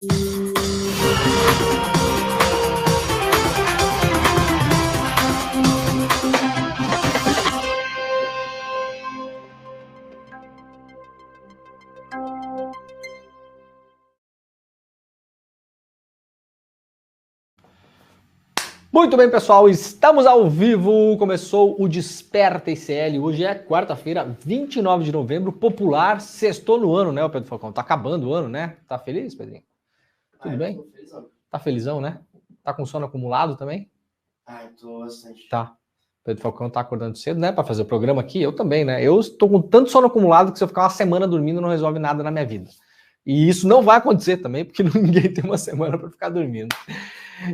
Muito bem, pessoal, estamos ao vivo, começou o Desperta ICL, hoje é quarta-feira, 29 de novembro, popular, sextou no ano, né, o Pedro Falcão? Tá acabando o ano, né? Tá feliz, Pedrinho? Tudo bem? Tô felizão. Tá felizão, né? Tá com sono acumulado também? Tô bastante. Tá. O Pedro Falcão tá acordando cedo, né, pra fazer o programa aqui, eu também, né? Eu tô com tanto sono acumulado que se eu ficar uma semana dormindo não resolve nada na minha vida. E isso não vai acontecer também, porque ninguém tem uma semana pra ficar dormindo.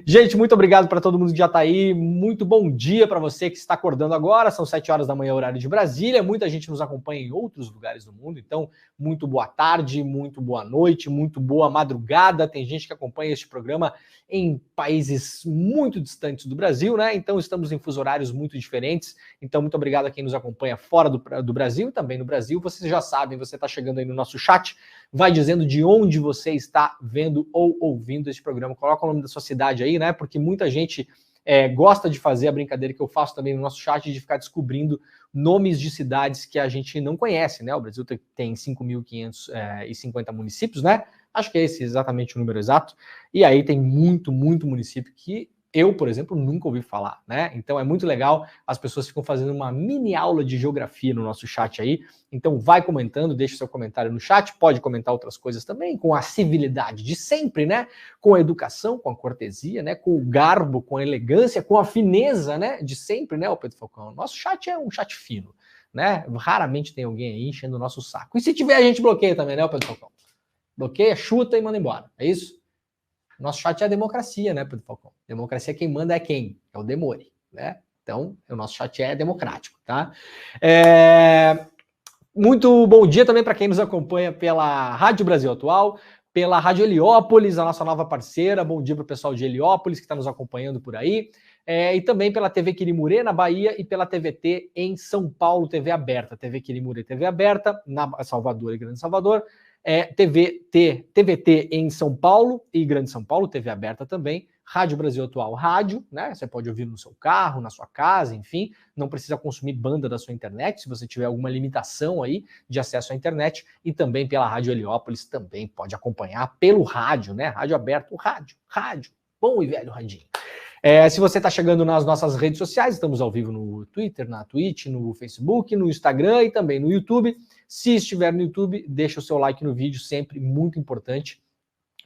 Gente, muito obrigado para todo mundo que já está aí. Muito bom dia para você que está acordando agora. São 7 horas da manhã, horário de Brasília. Muita gente nos acompanha em outros lugares do mundo. Então, muito boa tarde, muito boa noite, muito boa madrugada. Tem gente que acompanha este programa em países muito distantes do Brasil, né? Então, estamos em fuso horários muito diferentes. Então, muito obrigado a quem nos acompanha fora do Brasil e também no Brasil. Vocês já sabem, você está chegando aí no nosso chat. Vai dizendo de onde você está vendo ou ouvindo esse programa. Coloca o nome da sua cidade aí, né? Porque muita gente gosta de fazer a brincadeira que eu faço também no nosso chat, de ficar descobrindo nomes de cidades que a gente não conhece, né? O Brasil tem 5.550 municípios, né? Acho que é esse exatamente o número exato. E aí tem muito município que eu, por exemplo, nunca ouvi falar, né? Então é muito legal, as pessoas ficam fazendo uma mini aula de geografia no nosso chat aí. Então vai comentando, deixa seu comentário no chat, pode comentar outras coisas também, com a civilidade de sempre, né? Com a educação, com a cortesia, né? Com o garbo, com a elegância, com a fineza, né? De sempre, né, o Pedro Falcão? Nosso chat é um chat fino, né? Raramente tem alguém aí enchendo o nosso saco. E se tiver, a gente bloqueia também, né, o Pedro Falcão? Bloqueia, chuta e manda embora. É isso? Nosso chat é a democracia, né, Pedro Falcão? Democracia, quem manda é quem? É o Demore, né? Então, o nosso chat é democrático, tá? Muito bom dia também para quem nos acompanha pela Rádio Brasil Atual, pela Rádio Heliópolis, a nossa nova parceira. Bom dia para o pessoal de Heliópolis que está nos acompanhando por aí. E também pela TV Quirimurê, na Bahia, e pela TVT em São Paulo, TV aberta. TV Quirimurê, TV aberta, na Salvador e Grande Salvador. TVT em São Paulo e Grande São Paulo, TV aberta também. Rádio Brasil Atual, rádio, né? Você pode ouvir no seu carro, na sua casa, enfim. Não precisa consumir banda da sua internet, se você tiver alguma limitação aí de acesso à internet. E também pela Rádio Heliópolis, também pode acompanhar pelo rádio, né? Rádio aberto, rádio. Bom e velho radinho. Se você está chegando nas nossas redes sociais, estamos ao vivo no Twitter, na Twitch, no Facebook, no Instagram e também no YouTube. Se estiver no YouTube, deixa o seu like no vídeo, sempre muito importante.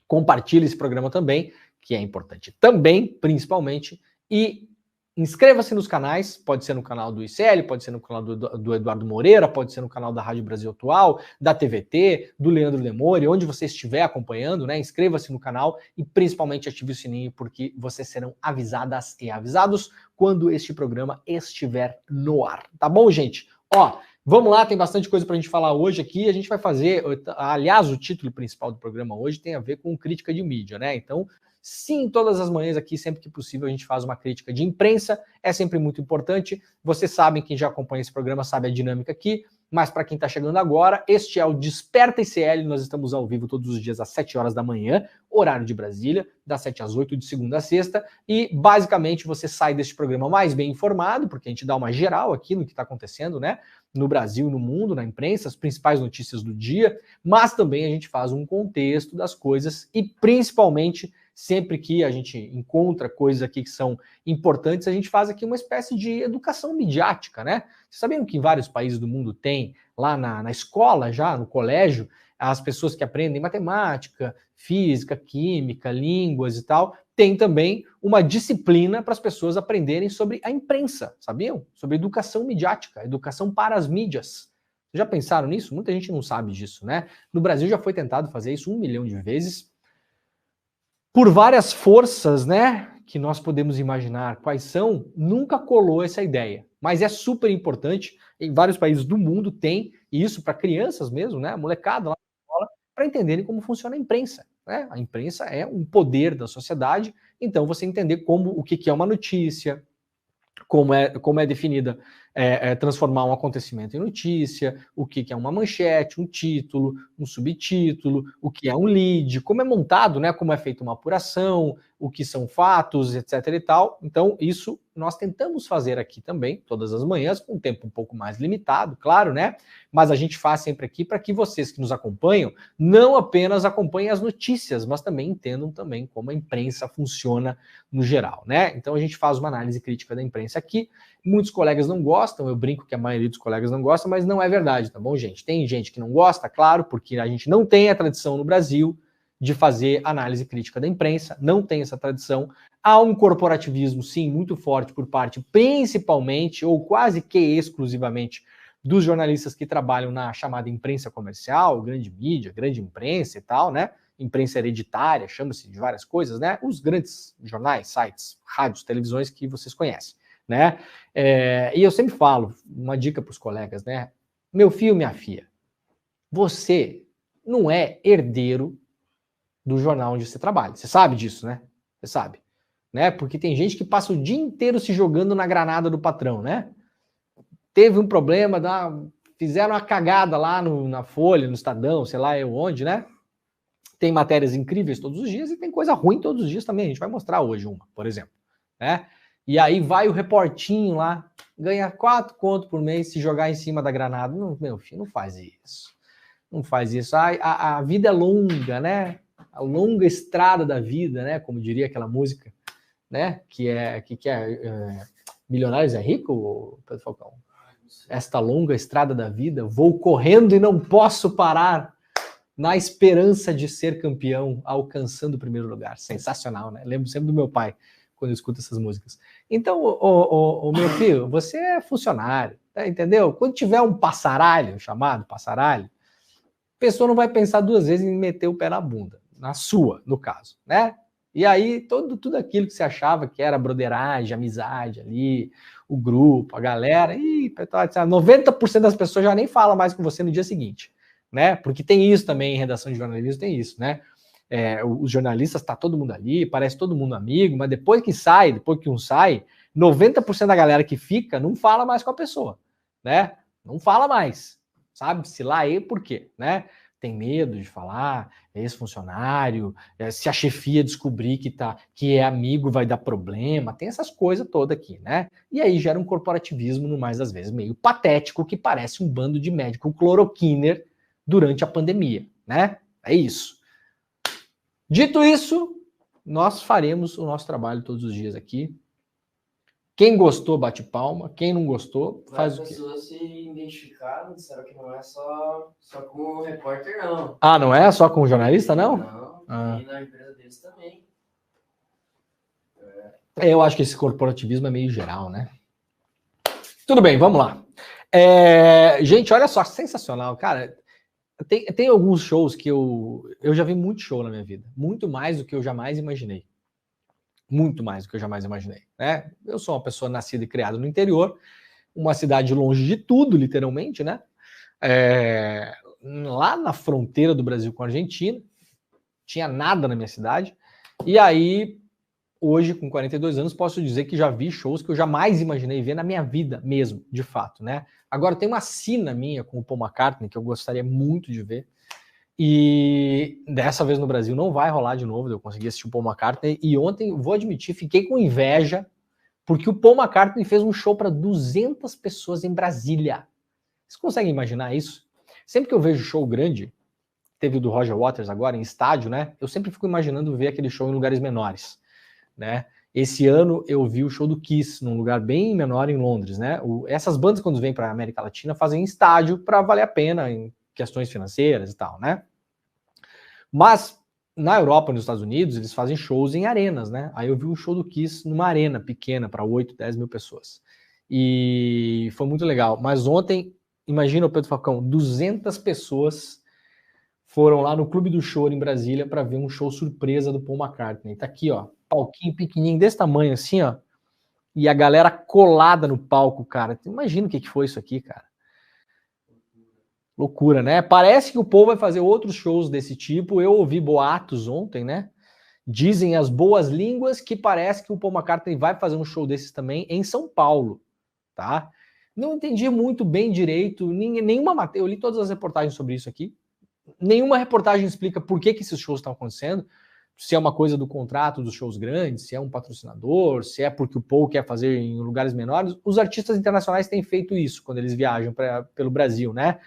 Compartilhe esse programa também, que é importante também, principalmente. E inscreva-se nos canais, pode ser no canal do ICL, pode ser no canal do Eduardo Moreira, pode ser no canal da Rádio Brasil Atual, da TVT, do Leandro Demore, onde você estiver acompanhando, né? Inscreva-se no canal e principalmente ative o sininho, porque vocês serão avisadas e avisados quando este programa estiver no ar. Tá bom, gente? Ó, vamos lá, tem bastante coisa pra gente falar hoje aqui. A gente vai fazer, aliás, o título principal do programa hoje tem a ver com crítica de mídia, né? Então, sim, todas as manhãs aqui, sempre que possível, a gente faz uma crítica de imprensa, é sempre muito importante. Vocês sabem, quem já acompanha esse programa sabe a dinâmica aqui, mas para quem está chegando agora, este é o Desperta ICL, nós estamos ao vivo todos os dias às 7 horas da manhã, horário de Brasília, das 7 às 8, de segunda a sexta, e basicamente você sai deste programa mais bem informado, porque a gente dá uma geral aqui no que está acontecendo, né? No Brasil e no mundo, na imprensa, as principais notícias do dia, mas também a gente faz um contexto das coisas e principalmente sempre que a gente encontra coisas aqui que são importantes, a gente faz aqui uma espécie de educação midiática, né? Vocês sabiam que em vários países do mundo tem, lá na escola já, no colégio, as pessoas que aprendem matemática, física, química, línguas e tal, tem também uma disciplina para as pessoas aprenderem sobre a imprensa, sabiam? Sobre educação midiática, educação para as mídias. Vocês já pensaram nisso? Muita gente não sabe disso, né? No Brasil já foi tentado fazer isso 1 milhão de vezes, por várias forças, né, que nós podemos imaginar quais são, nunca colou essa ideia. Mas é super importante, em vários países do mundo tem isso para crianças mesmo, né, molecada lá na escola, para entenderem como funciona a imprensa. Né? A imprensa é um poder da sociedade, então você entender o que é uma notícia, como é definida transformar um acontecimento em notícia, o que é uma manchete, um título, um subtítulo, o que é um lead, como é montado, né, como é feita uma apuração, o que são fatos, etc. e tal. Então, isso nós tentamos fazer aqui também, todas as manhãs, com um tempo um pouco mais limitado, claro, né? Mas a gente faz sempre aqui para que vocês que nos acompanham não apenas acompanhem as notícias, mas também entendam também como a imprensa funciona no geral, né? Então, a gente faz uma análise crítica da imprensa aqui. Muitos colegas não gostam, eu brinco que a maioria dos colegas não gosta, mas não é verdade, tá bom, gente? Tem gente que não gosta, claro, porque a gente não tem a tradição no Brasil de fazer análise crítica da imprensa, não tem essa tradição. Há um corporativismo, sim, muito forte por parte, principalmente, ou quase que exclusivamente, dos jornalistas que trabalham na chamada imprensa comercial, grande mídia, grande imprensa e tal, né? Imprensa hereditária, chama-se de várias coisas, né? Os grandes jornais, sites, rádios, televisões que vocês conhecem, né? E eu sempre falo, uma dica para os colegas, né? Meu filho, minha filha, você não é herdeiro do jornal onde você trabalha. Você sabe disso, né? Você sabe, né? Porque tem gente que passa o dia inteiro se jogando na granada do patrão, né? Teve um problema, fizeram uma cagada lá na Folha, no Estadão, sei lá eu onde, né? Tem matérias incríveis todos os dias e tem coisa ruim todos os dias também. A gente vai mostrar hoje uma, por exemplo, né? E aí vai o reportinho lá, ganha 4 conto por mês se jogar em cima da granada. Não, meu filho, não faz isso. Não faz isso. A vida é longa, né? A longa estrada da vida, né? Como diria aquela música, né? Que é Milionários é Rico, Pedro Falcão? Esta longa estrada da vida, vou correndo e não posso parar, na esperança de ser campeão, alcançando o primeiro lugar. Sensacional, né? Lembro sempre do meu pai, quando eu escuto essas músicas. Então, o meu filho, você é funcionário, tá? Entendeu? Quando tiver um passaralho, chamado passaralho, a pessoa não vai pensar 2 vezes em meter o pé na bunda, na sua, no caso, né? E aí, tudo aquilo que você achava que era broderagem, amizade ali, o grupo, a galera, 90% das pessoas já nem fala mais com você no dia seguinte, né? Porque tem isso também em redação de jornalismo, tem isso, né? Os jornalistas, tá todo mundo ali, parece todo mundo amigo, mas depois que um sai, 90% da galera que fica não fala mais com a pessoa, né? Não fala mais, sabe-se lá e por quê, né? Tem medo de falar, ex-funcionário, se a chefia descobrir que é amigo vai dar problema, tem essas coisas todas aqui, né? E aí gera um corporativismo, no mais das vezes, meio patético, que parece um bando de médico cloroquiner durante a pandemia, né? É isso. Dito isso, nós faremos o nosso trabalho todos os dias aqui. Quem gostou, bate palma. Quem não gostou, faz o quê? As pessoas se identificaram, disseram que não é só como repórter, não. Ah, não é só como jornalista, não? Não, e na empresa deles também. Eu acho que esse corporativismo é meio geral, né? Tudo bem, vamos lá. Gente, olha só, sensacional. Cara, tem alguns shows que eu já vi muito show na minha vida. Muito mais do que eu jamais imaginei. Muito mais do que eu jamais imaginei, né? Eu sou uma pessoa nascida e criada no interior, uma cidade longe de tudo, literalmente, né? Lá na fronteira do Brasil com a Argentina, tinha nada na minha cidade, e aí, hoje, com 42 anos, posso dizer que já vi shows que eu jamais imaginei ver na minha vida mesmo, de fato, né? Agora, tem uma sina minha com o Paul McCartney que eu gostaria muito de ver, e dessa vez no Brasil não vai rolar de novo, eu consegui assistir o Paul McCartney, e ontem, vou admitir, fiquei com inveja, porque o Paul McCartney fez um show para 200 pessoas em Brasília. Vocês conseguem imaginar isso? Sempre que eu vejo show grande, teve o do Roger Waters agora, em estádio, né? Eu sempre fico imaginando ver aquele show em lugares menores, né? Esse ano eu vi o show do Kiss num lugar bem menor em Londres, né? Essas bandas, quando vêm para a América Latina, fazem estádio para valer a pena em questões financeiras e tal, né? Mas na Europa, nos Estados Unidos, eles fazem shows em arenas, né? Aí eu vi um show do Kiss numa arena pequena para 8, 10 mil pessoas. E foi muito legal. Mas ontem, imagina o Pedro Falcão, 200 pessoas foram lá no Clube do Choro em Brasília para ver um show surpresa do Paul McCartney. Tá aqui, ó, palquinho pequenininho desse tamanho assim, ó. E a galera colada no palco, cara. Imagina o que foi isso aqui, cara. Loucura, né? Parece que o Paul vai fazer outros shows desse tipo. Eu ouvi boatos ontem, né? Dizem as boas línguas que parece que o Paul McCartney vai fazer um show desses também em São Paulo, tá? Não entendi muito bem direito, nenhuma matéria, eu li todas as reportagens sobre isso aqui, nenhuma reportagem explica por que esses shows estão acontecendo, se é uma coisa do contrato dos shows grandes, se é um patrocinador, se é porque o Paul quer fazer em lugares menores. Os artistas internacionais têm feito isso quando eles viajam pelo Brasil, né?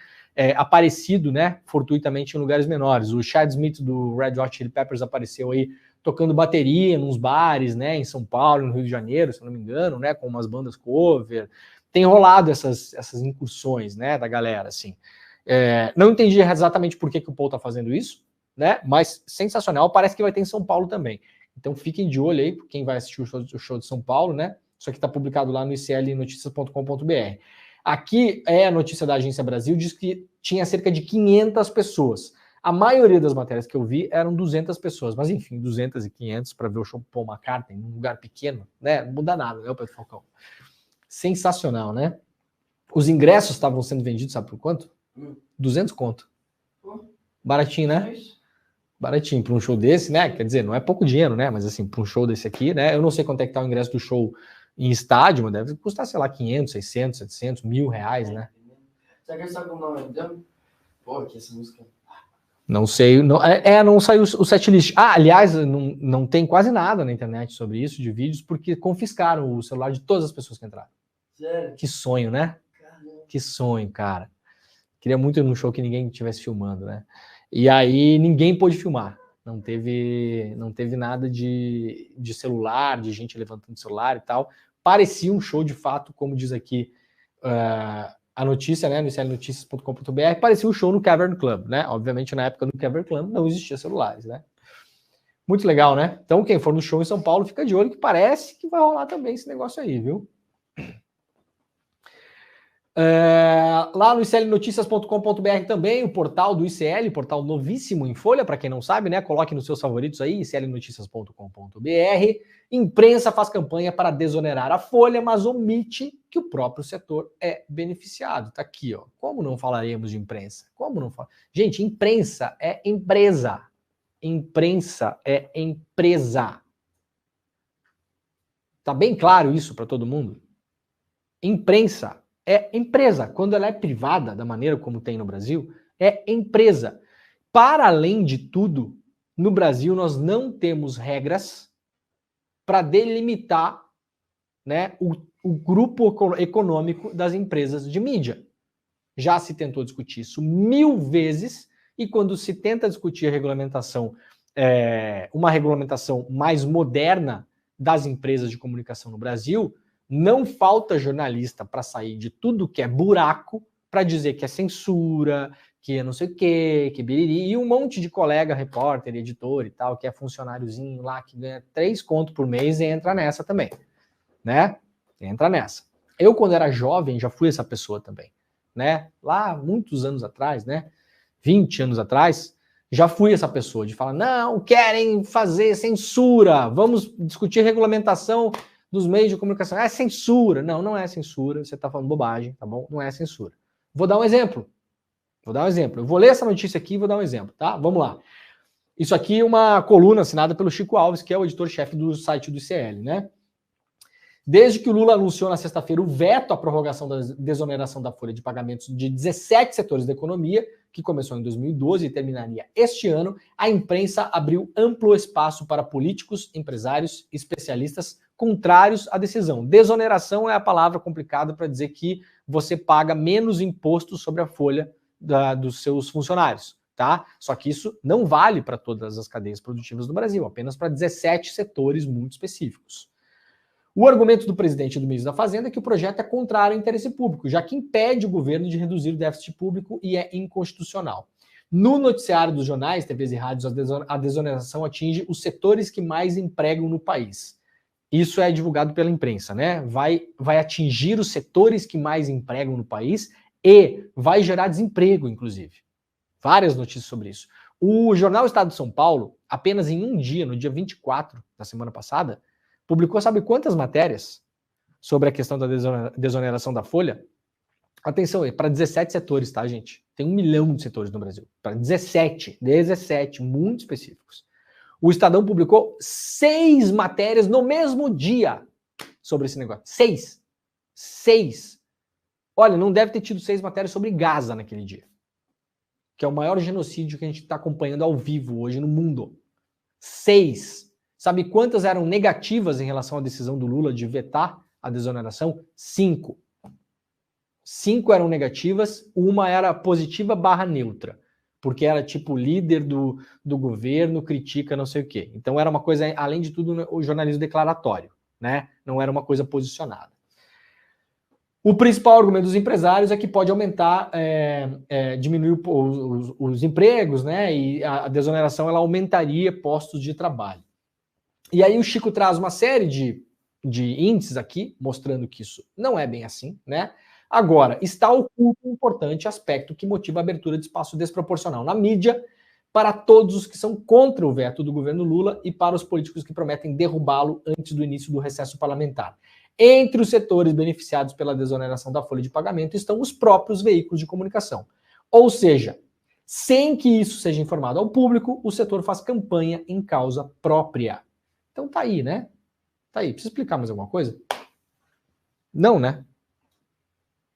Aparecido, né, fortuitamente em lugares menores. O Chad Smith do Red Hot Chili Peppers apareceu aí tocando bateria nos bares, né, em São Paulo, no Rio de Janeiro, se eu não me engano, né, com umas bandas cover. Tem rolado essas incursões, né, da galera, assim. Não entendi exatamente por que o Paul tá fazendo isso, né? Mas sensacional, parece que vai ter em São Paulo também. Então fiquem de olho aí, quem vai assistir o show de São Paulo, né? Isso aqui está publicado lá no iclnoticias.com.br. Aqui é a notícia da Agência Brasil, diz que tinha cerca de 500 pessoas. A maioria das matérias que eu vi eram 200 pessoas, mas enfim, 200 e 500 para ver o show Paul McCartney num lugar pequeno, né? Não muda nada, né, o Pedro Falcão? Sensacional, né? Os ingressos estavam sendo vendidos, sabe por quanto? 200 conto. Baratinho, né? Baratinho para um show desse, né? Quer dizer, não é pouco dinheiro, né? Mas assim, para um show desse aqui, né? Eu não sei quanto é que tá o ingresso do show em estádio, mas deve custar, sei lá, 500, 600, 700, R$1.000, né? Será que ele sabe como não é? Pô, que essa música... Não sei, não saiu o setlist. Aliás, não tem quase nada na internet sobre isso, de vídeos, porque confiscaram o celular de todas as pessoas que entraram. Sério? Que sonho, né? Caramba. Que sonho, cara. Queria muito ir num show que ninguém estivesse filmando, né? E aí ninguém pôde filmar. Não teve nada de celular, de gente levantando celular e tal. Parecia um show de fato, como diz aqui a notícia, né, no iclnoticias.com.br, parecia um show no Cavern Club, né? Obviamente, na época do Cavern Club não existia celulares, né? Muito legal, né? Então, quem for no show em São Paulo, fica de olho que parece que vai rolar também esse negócio aí, viu? Lá no iclnoticias.com.br também, o portal do ICL, portal novíssimo em folha, para quem não sabe, né? Coloque nos seus favoritos aí, iclnoticias.com.br. Imprensa faz campanha para desonerar a Folha, mas omite que o próprio setor é beneficiado. Tá aqui, ó. Como não falaremos de imprensa? Como não falar? Gente, imprensa é empresa. Imprensa é empresa. Tá bem claro isso para todo mundo? Imprensa é empresa. Quando ela é privada, da maneira como tem no Brasil, é empresa. Para além de tudo, no Brasil nós não temos regras para delimitar, né, o grupo econômico das empresas de mídia. Já se tentou discutir isso 1000 vezes, e quando se tenta discutir a regulamentação, uma regulamentação mais moderna das empresas de comunicação no Brasil, não falta jornalista para sair de tudo que é buraco para dizer que é censura, que é não sei o quê, que biriri, e um monte de colega, repórter, editor e tal, que é funcionáriozinho lá, que ganha 3 conto por mês e entra nessa também, né? Entra nessa. Eu, quando era jovem, já fui essa pessoa também, né? Lá, muitos anos atrás, né? 20 anos atrás, já fui essa pessoa de falar, não, querem fazer censura, vamos discutir regulamentação dos meios de comunicação. É censura. Não, não é censura, você está falando bobagem, tá bom? Não é censura. Vou dar um exemplo. Eu vou ler essa notícia aqui e vou dar um exemplo, tá? Vamos lá. Isso aqui é uma coluna assinada pelo Chico Alves, que é o editor-chefe do site do ICL, né? Desde que o Lula anunciou na sexta-feira o veto à prorrogação da desoneração da folha de pagamentos de 17 setores da economia, que começou em 2012 e terminaria este ano, a imprensa abriu amplo espaço para políticos, empresários, especialistas contrários à decisão. Desoneração é a palavra complicada para dizer que você paga menos imposto sobre a folha dos seus funcionários, tá? Só que isso não vale para todas as cadeias produtivas do Brasil, apenas para 17 setores muito específicos. O argumento do presidente e do ministro da Fazenda é que o projeto é contrário ao interesse público, já que impede o governo de reduzir o déficit público e é inconstitucional. No noticiário dos jornais, TVs e rádios, a desoneração atinge os setores que mais empregam no país. Isso é divulgado pela imprensa, né? Vai atingir os setores que mais empregam no país e vai gerar desemprego, inclusive. Várias notícias sobre isso. O jornal Estado de São Paulo, apenas em um dia, no dia 24 da semana passada, publicou sabe quantas matérias sobre a questão da desoneração da folha? Atenção aí, para 17 setores, tá, gente? Tem 1 milhão de setores no Brasil. Para 17, muito específicos. O Estadão publicou 6 matérias no mesmo dia sobre esse negócio. 6. Olha, não deve ter tido 6 matérias sobre Gaza naquele dia, que é o maior genocídio que a gente está acompanhando ao vivo hoje no mundo. 6. Sabe quantas eram negativas em relação à decisão do Lula de vetar a desoneração? 5. 5 eram negativas, uma era positiva / neutra, porque era tipo líder do governo, critica não sei o quê. Então era uma coisa, além de tudo, o jornalismo declaratório, né? Não era uma coisa posicionada. O principal argumento dos empresários é que pode aumentar, diminuir os empregos, né? E a desoneração ela aumentaria postos de trabalho. E aí o Chico traz uma série de índices aqui, mostrando que isso não é bem assim, né? Agora, está oculto um importante aspecto que motiva a abertura de espaço desproporcional na mídia para todos os que são contra o veto do governo Lula e para os políticos que prometem derrubá-lo antes do início do recesso parlamentar. Entre os setores beneficiados pela desoneração da folha de pagamento estão os próprios veículos de comunicação. Ou seja, sem que isso seja informado ao público, o setor faz campanha em causa própria. Então tá aí, né? Tá aí. Precisa explicar mais alguma coisa? Não, né?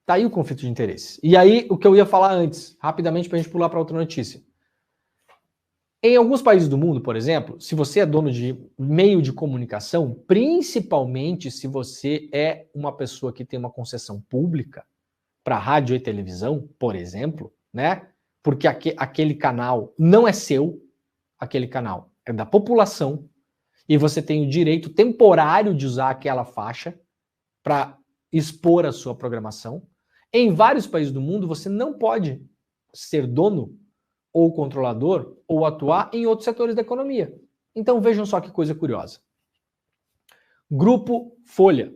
Tá aí o conflito de interesse. E aí, o que eu ia falar antes, rapidamente, para a gente pular para outra notícia. Em alguns países do mundo, por exemplo, se você é dono de meio de comunicação, principalmente se você é uma pessoa que tem uma concessão pública para rádio e televisão, por exemplo, né? Porque aquele canal não é seu, aquele canal é da população, e você tem o direito temporário de usar aquela faixa para expor a sua programação. Em vários países do mundo, você não pode ser dono ou controlador ou atuar em outros setores da economia. Então vejam só que coisa curiosa. Grupo Folha.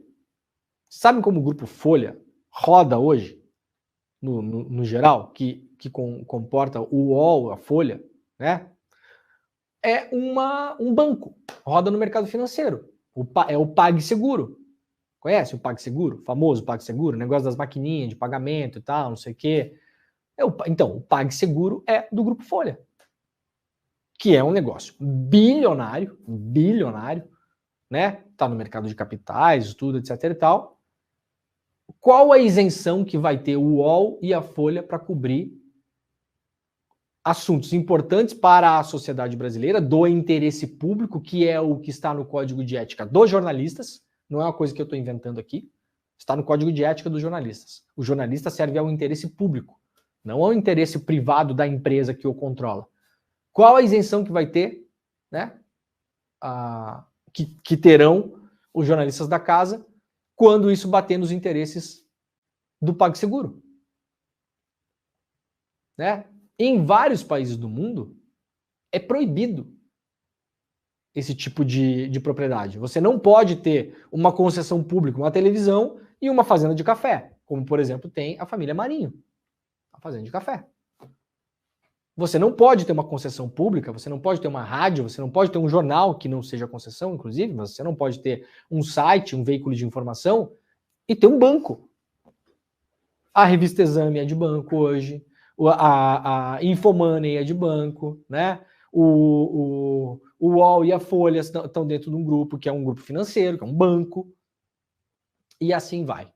Sabem como o Grupo Folha roda hoje, no geral, que comporta o UOL, a Folha, né? É um banco, roda no mercado financeiro. É o PagSeguro. Conhece o PagSeguro? O famoso PagSeguro? Negócio das maquininhas de pagamento e tal, não sei o quê. Então, o PagSeguro é do Grupo Folha, que é um negócio bilionário, né? Tá no mercado de capitais, tudo, etc e tal. Qual a isenção que vai ter o UOL e a Folha para cobrir assuntos importantes para a sociedade brasileira, do interesse público, que é o que está no Código de Ética dos jornalistas? Não é uma coisa que eu estou inventando aqui. Está no Código de Ética dos jornalistas. O jornalista serve ao interesse público, não ao interesse privado da empresa que o controla. Qual a isenção que vai ter, né? Que terão os jornalistas da casa quando isso bater nos interesses do PagSeguro? Né? Em vários países do mundo, é proibido esse tipo de propriedade. Você não pode ter uma concessão pública, uma televisão e uma fazenda de café, como, por exemplo, tem a família Marinho, a fazenda de café. Você não pode ter uma concessão pública, você não pode ter uma rádio, você não pode ter um jornal que não seja concessão, inclusive, mas você não pode ter um site, um veículo de informação e ter um banco. A revista Exame é de banco hoje, a Infomoney é de banco, né? O UOL e a Folha estão dentro de um grupo que é um grupo financeiro, que é um banco, e assim vai.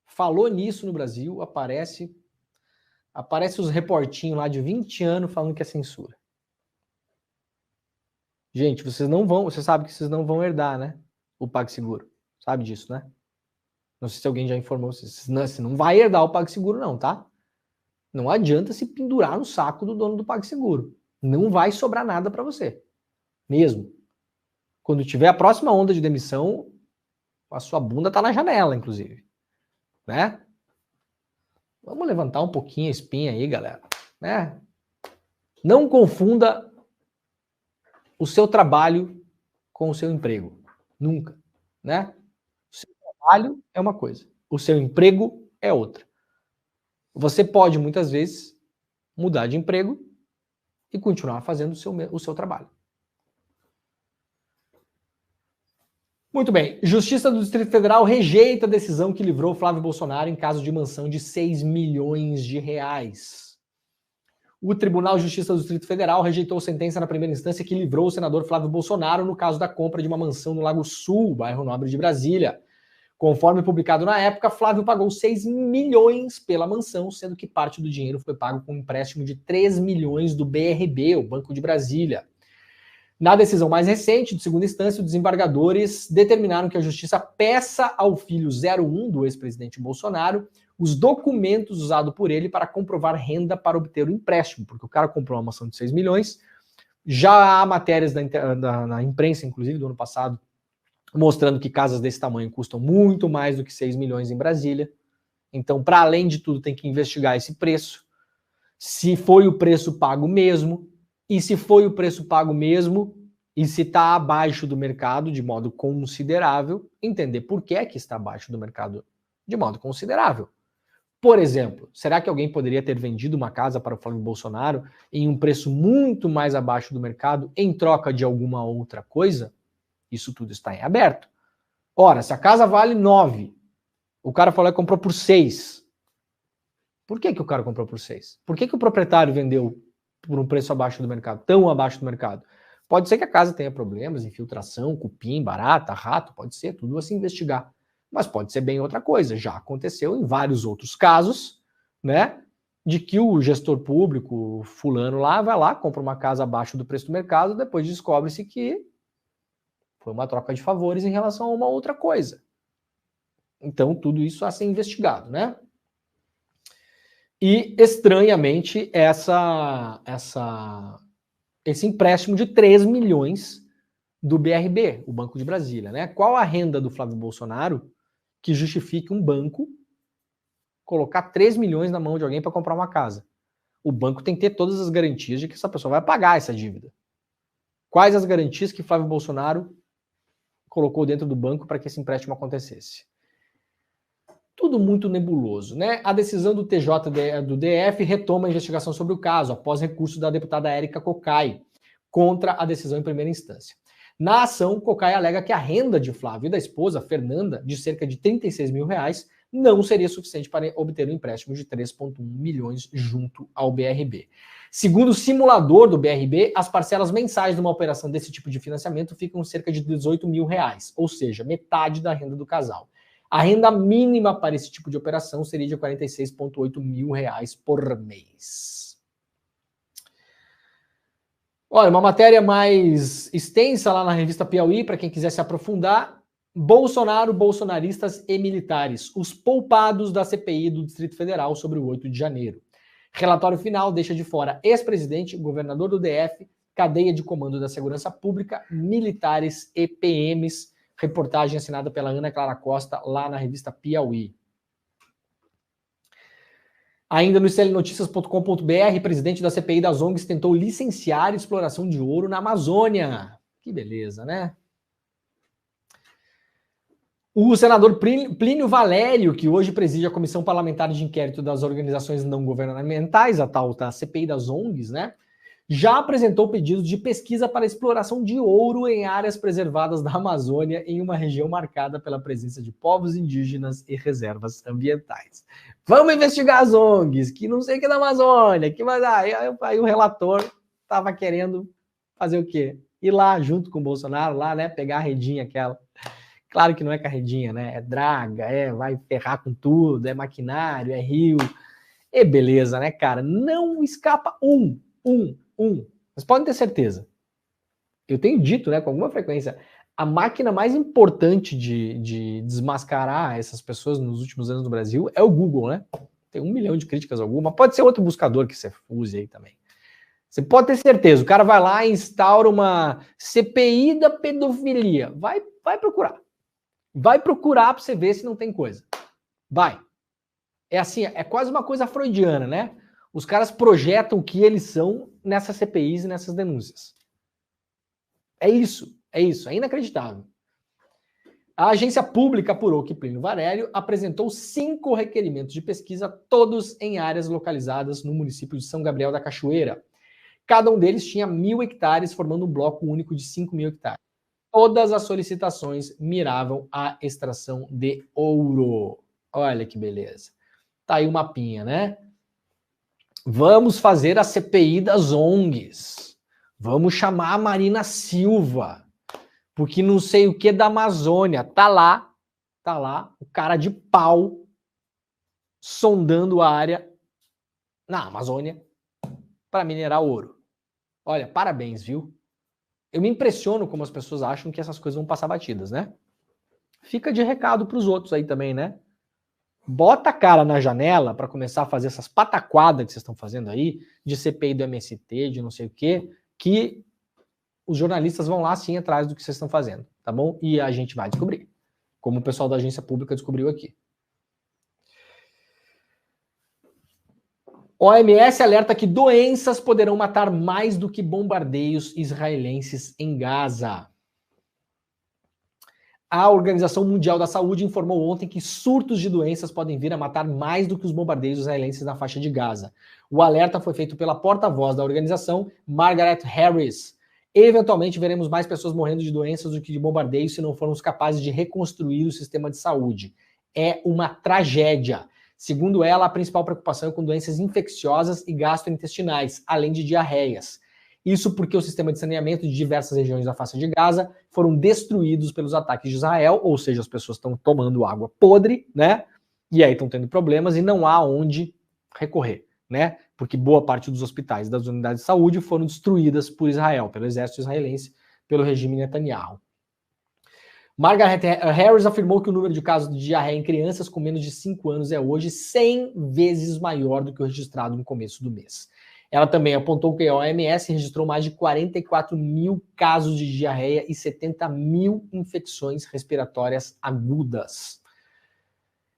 Falou nisso no Brasil, aparece os reportinhos lá de 20 anos falando que é censura. Gente, vocês sabem que vocês não vão herdar, né? O PagSeguro. Sabe disso, né? Não sei se alguém já informou vocês. Você não vai herdar o PagSeguro não, tá? Não adianta se pendurar no saco do dono do PagSeguro. Não vai sobrar nada para você. Mesmo. Quando tiver a próxima onda de demissão, a sua bunda tá na janela, inclusive. Né? Vamos levantar um pouquinho a espinha aí, galera. Né? Não confunda o seu trabalho com o seu emprego. Nunca. Né? O seu trabalho é uma coisa. O seu emprego é outra. Você pode, muitas vezes, mudar de emprego e continuar fazendo o seu trabalho. Muito bem. Justiça do Distrito Federal rejeita a decisão que livrou Flávio Bolsonaro em caso de mansão de 6 milhões de reais. O Tribunal de Justiça do Distrito Federal rejeitou sentença na primeira instância que livrou o senador Flávio Bolsonaro no caso da compra de uma mansão no Lago Sul, bairro Nobre de Brasília. Conforme publicado na época, Flávio pagou 6 milhões pela mansão, sendo que parte do dinheiro foi pago com um empréstimo de 3 milhões do BRB, o Banco de Brasília. Na decisão mais recente, de segunda instância, os desembargadores determinaram que a justiça peça ao filho 01 do ex-presidente Bolsonaro os documentos usados por ele para comprovar renda para obter o empréstimo, porque o cara comprou uma mansão de 6 milhões. Já há matérias na imprensa, inclusive, do ano passado, mostrando que casas desse tamanho custam muito mais do que 6 milhões em Brasília. Então, para além de tudo, tem que investigar esse preço. Se foi o preço pago mesmo, e se foi o preço pago mesmo, e se está abaixo do mercado de modo considerável, entender por que está abaixo do mercado de modo considerável. Por exemplo, será que alguém poderia ter vendido uma casa para o Flávio Bolsonaro em um preço muito mais abaixo do mercado em troca de alguma outra coisa? Isso tudo está em aberto. Ora, se a casa vale 9, o cara falou que comprou por 6. Por que o cara comprou por 6? Por que o proprietário vendeu por um preço abaixo do mercado, tão abaixo do mercado? Pode ser que a casa tenha problemas, infiltração, cupim, barata, rato, pode ser, tudo a se investigar. Mas pode ser bem outra coisa. Já aconteceu em vários outros casos, né? De que o gestor público, fulano lá, vai lá, compra uma casa abaixo do preço do mercado, depois descobre-se que foi uma troca de favores em relação a uma outra coisa. Então, tudo isso a ser investigado, né? E, estranhamente, esse empréstimo de 3 milhões do BRB, o Banco de Brasília, né? Qual a renda do Flávio Bolsonaro que justifique um banco colocar 3 milhões na mão de alguém para comprar uma casa? O banco tem que ter todas as garantias de que essa pessoa vai pagar essa dívida. Quais as garantias que Flávio Bolsonaro colocou dentro do banco para que esse empréstimo acontecesse? Tudo muito nebuloso, né? A decisão do TJ do DF retoma a investigação sobre o caso, após recurso da deputada Érica Cocai contra a decisão em primeira instância. Na ação, Cocai alega que a renda de Flávio e da esposa, Fernanda, de cerca de 36 mil reais, não seria suficiente para obter um empréstimo de 3,1 milhões junto ao BRB. Segundo o simulador do BRB, as parcelas mensais de uma operação desse tipo de financiamento ficam cerca de 18 mil reais, ou seja, metade da renda do casal. A renda mínima para esse tipo de operação seria de 46,8 mil reais por mês. Olha, uma matéria mais extensa lá na revista Piauí, para quem quiser se aprofundar. Bolsonaro, bolsonaristas e militares, os poupados da CPI do Distrito Federal sobre o 8 de janeiro. Relatório final deixa de fora ex-presidente, governador do DF, cadeia de comando da segurança pública, militares e PMs. Reportagem assinada pela Ana Clara Costa, lá na revista Piauí. Ainda no clnoticias.com.br, presidente da CPI das ONGs tentou licenciar exploração de ouro na Amazônia. Que beleza, né? O senador Plínio Valério, que hoje preside a Comissão Parlamentar de Inquérito das Organizações Não Governamentais, a tal da CPI das ONGs, né? Já apresentou pedidos de pesquisa para exploração de ouro em áreas preservadas da Amazônia, em uma região marcada pela presença de povos indígenas e reservas ambientais. Vamos investigar as ONGs, que não sei o que é da Amazônia, que vai dar. Aí o relator estava querendo fazer o quê? Ir lá junto com o Bolsonaro, lá, né? Pegar a redinha aquela. Claro que não é carredinha, né? É draga, vai ferrar com tudo, é maquinário, é rio. E beleza, né, cara? Não escapa um. Mas podem ter certeza. Eu tenho dito, né, com alguma frequência, a máquina mais importante de desmascarar essas pessoas nos últimos anos no Brasil é o Google, né? Tem 1 milhão de críticas ao Google, mas pode ser outro buscador que você use aí também. Você pode ter certeza, o cara vai lá e instaura uma CPI da pedofilia. Vai procurar. Vai procurar para você ver se não tem coisa. Vai. É assim, é quase uma coisa freudiana, né? Os caras projetam o que eles são nessas CPIs e nessas denúncias. É isso, é inacreditável. A agência pública apurou que Plínio Valério apresentou 5 requerimentos de pesquisa, todos em áreas localizadas no município de São Gabriel da Cachoeira. Cada um deles tinha 1.000 hectares, formando um bloco único de 5.000 hectares. Todas as solicitações miravam a extração de ouro. Olha que beleza. Tá aí o mapinha, né? Vamos fazer a CPI das ONGs. Vamos chamar a Marina Silva. Porque não sei o que da Amazônia. Tá lá tá lá o cara de pau sondando a área na Amazônia para minerar ouro. Olha, parabéns, viu? Eu me impressiono como as pessoas acham que essas coisas vão passar batidas, né? Fica de recado para os outros aí também, né? Bota a cara na janela para começar a fazer essas pataquadas que vocês estão fazendo aí, de CPI do MST, de não sei o quê, que os jornalistas vão lá sim atrás do que vocês estão fazendo, tá bom? E a gente vai descobrir, como o pessoal da agência pública descobriu aqui. OMS alerta que doenças poderão matar mais do que bombardeios israelenses em Gaza. A Organização Mundial da Saúde informou ontem que surtos de doenças podem vir a matar mais do que os bombardeios israelenses na faixa de Gaza. O alerta foi feito pela porta-voz da organização, Margaret Harris. Eventualmente veremos mais pessoas morrendo de doenças do que de bombardeios se não formos capazes de reconstruir o sistema de saúde. É uma tragédia. Segundo ela, a principal preocupação é com doenças infecciosas e gastrointestinais, além de diarreias. Isso porque o sistema de saneamento de diversas regiões da faixa de Gaza foram destruídos pelos ataques de Israel, ou seja, as pessoas estão tomando água podre, né? E aí estão tendo problemas e não há onde recorrer, né? Porque boa parte dos hospitais das unidades de saúde foram destruídas por Israel, pelo exército israelense, pelo regime Netanyahu. Margaret Harris afirmou que o número de casos de diarreia em crianças com menos de 5 anos é hoje 100 vezes maior do que o registrado no começo do mês. Ela também apontou que a OMS registrou mais de 44 mil casos de diarreia e 70 mil infecções respiratórias agudas.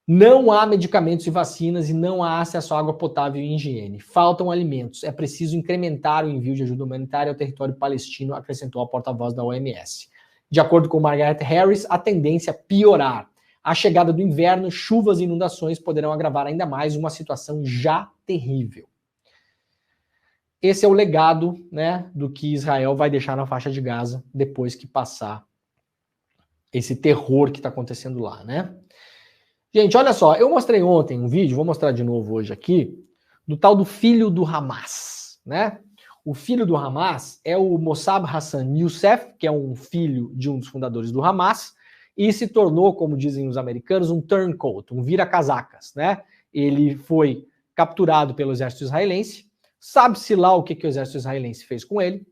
Não há medicamentos e vacinas e não há acesso à água potável e higiene. Faltam alimentos. É preciso incrementar o envio de ajuda humanitária ao território palestino, acrescentou a porta-voz da OMS. De acordo com Margaret Harris, a tendência é piorar. A chegada do inverno, chuvas e inundações poderão agravar ainda mais uma situação já terrível. Esse é o legado, né, do que Israel vai deixar na faixa de Gaza depois que passar esse terror que está acontecendo lá, né? Gente, olha só, eu mostrei ontem um vídeo, vou mostrar de novo hoje aqui, do tal do filho do Hamas, né? O filho do Hamas é o Mossab Hassan Youssef, que é um filho de um dos fundadores do Hamas, e se tornou, como dizem os americanos, um turncoat, um vira-casacas, né? Ele foi capturado pelo exército israelense. Sabe-se lá o que o exército israelense fez com ele,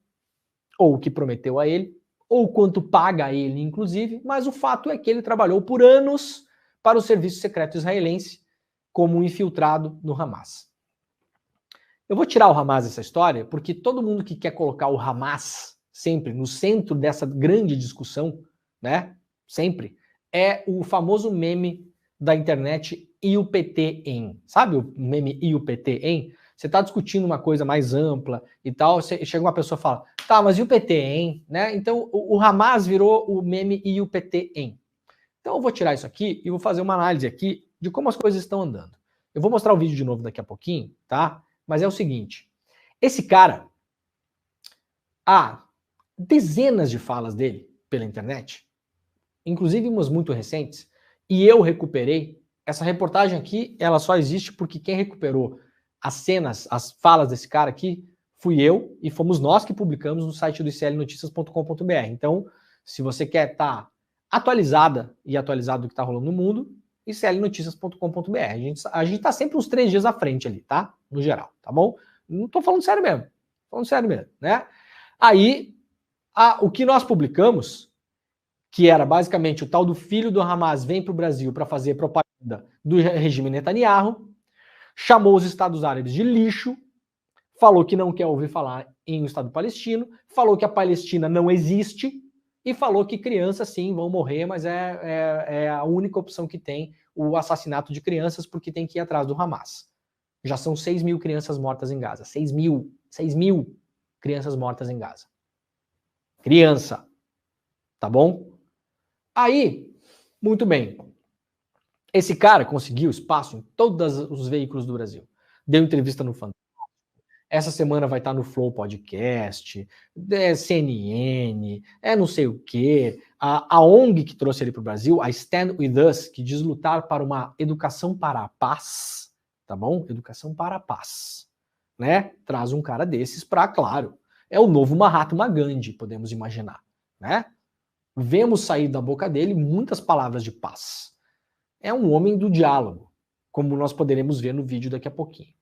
ou o que prometeu a ele, ou quanto paga a ele, inclusive, mas o fato é que ele trabalhou por anos para o serviço secreto israelense como um infiltrado no Hamas. Eu vou tirar o Hamas dessa história, porque todo mundo que quer colocar o Hamas sempre no centro dessa grande discussão, né, sempre, é o famoso meme da internet e o PT em. Sabe o meme e o PT em? Você está discutindo uma coisa mais ampla e tal, chega uma pessoa e fala, tá, mas e o PT, hein? Né? Então, o Hamas virou o meme e o PT, hein? Então, eu vou tirar isso aqui e vou fazer uma análise aqui de como as coisas estão andando. Eu vou mostrar o vídeo de novo daqui a pouquinho, tá? Mas é o seguinte, esse cara, há dezenas de falas dele pela internet, inclusive umas muito recentes, e eu recuperei. Essa reportagem aqui, ela só existe porque quem recuperou as cenas, as falas desse cara aqui, fui eu e fomos nós que publicamos no site do iclnoticias.com.br. Então, se você quer estar atualizada e atualizado do que está rolando no mundo, iclnoticias.com.br. A gente está sempre uns 3 dias à frente ali, tá? No geral, tá bom? Não estou falando sério mesmo. Falando sério mesmo, né? Aí, o que nós publicamos, que era basicamente o tal do filho do Hamas vem para o Brasil para fazer propaganda do regime Netanyahu, chamou os Estados Árabes de lixo, falou que não quer ouvir falar em um Estado palestino, falou que a Palestina não existe e falou que crianças sim vão morrer, mas é a única opção que tem o assassinato de crianças porque tem que ir atrás do Hamas. Já são 6 mil crianças mortas em Gaza. 6 mil crianças mortas em Gaza. Criança. Tá bom? Aí, muito bem. Esse cara conseguiu espaço em todos os veículos do Brasil. Deu entrevista no Fantástico. Essa semana vai estar no Flow Podcast, CNN, não sei o quê. A ONG que trouxe ele para o Brasil, a Stand With Us, que diz lutar para uma educação para a paz, tá bom? Educação para a paz, né? Traz um cara desses para, claro, é o novo Mahatma Gandhi, podemos imaginar, né? Vemos sair da boca dele muitas palavras de paz. É um homem do diálogo, como nós poderemos ver no vídeo daqui a pouquinho.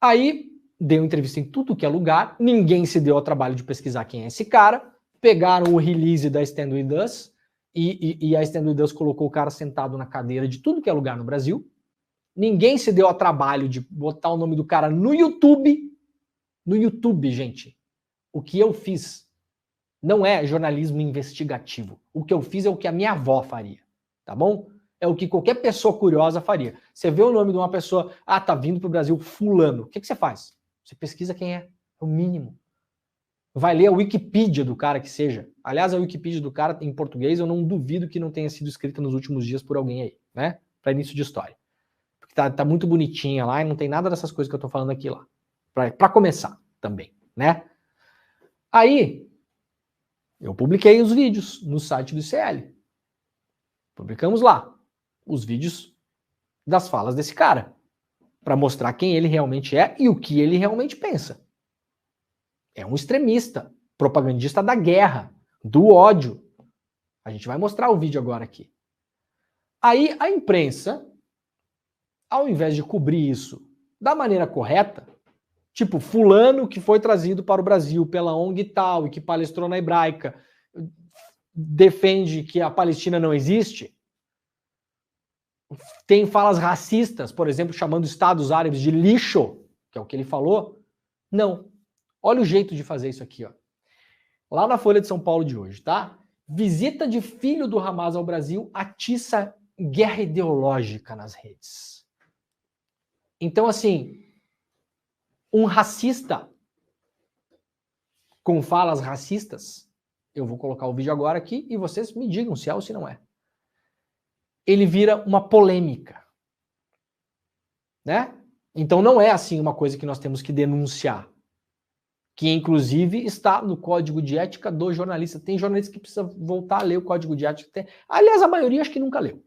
Aí, deu entrevista em tudo que é lugar, ninguém se deu ao trabalho de pesquisar quem é esse cara, pegaram o release da Stand With Us, e a Stand With Us colocou o cara sentado na cadeira de tudo que é lugar no Brasil. Ninguém se deu ao trabalho de botar o nome do cara no YouTube. No YouTube, gente. O que eu fiz não é jornalismo investigativo. O que eu fiz é o que a minha avó faria, tá bom? É o que qualquer pessoa curiosa faria. Você vê o nome de uma pessoa, tá vindo pro Brasil fulano. O que você faz? Você pesquisa quem é. É o mínimo. Vai ler a Wikipedia do cara que seja. Aliás, a Wikipedia do cara em português eu não duvido que não tenha sido escrita nos últimos dias por alguém aí, né? Para início de história. Porque tá muito bonitinha lá e não tem nada dessas coisas que eu tô falando aqui lá. Para começar também, né? Aí, eu publiquei os vídeos no site do ICL. Publicamos lá os vídeos das falas desse cara, para mostrar quem ele realmente é e o que ele realmente pensa. É um extremista, propagandista da guerra, do ódio. A gente vai mostrar o vídeo agora aqui. Aí a imprensa, ao invés de cobrir isso da maneira correta, tipo fulano que foi trazido para o Brasil pela ONG tal e que palestrou na Hebraica, defende que a Palestina não existe, tem falas racistas, por exemplo, chamando Estados Árabes de lixo, que é o que ele falou. Não. Olha o jeito de fazer isso aqui, ó. Lá na Folha de São Paulo de hoje, tá? Visita de filho do Hamas ao Brasil atiça guerra ideológica nas redes. Então, assim, um racista com falas racistas, eu vou colocar o vídeo agora aqui e vocês me digam se é ou se não é. Ele vira uma polêmica, né? Então não é assim uma coisa que nós temos que denunciar, que inclusive está no código de ética do jornalista. Tem jornalista que precisa voltar a ler o código de ética. Aliás, a maioria acho que nunca leu.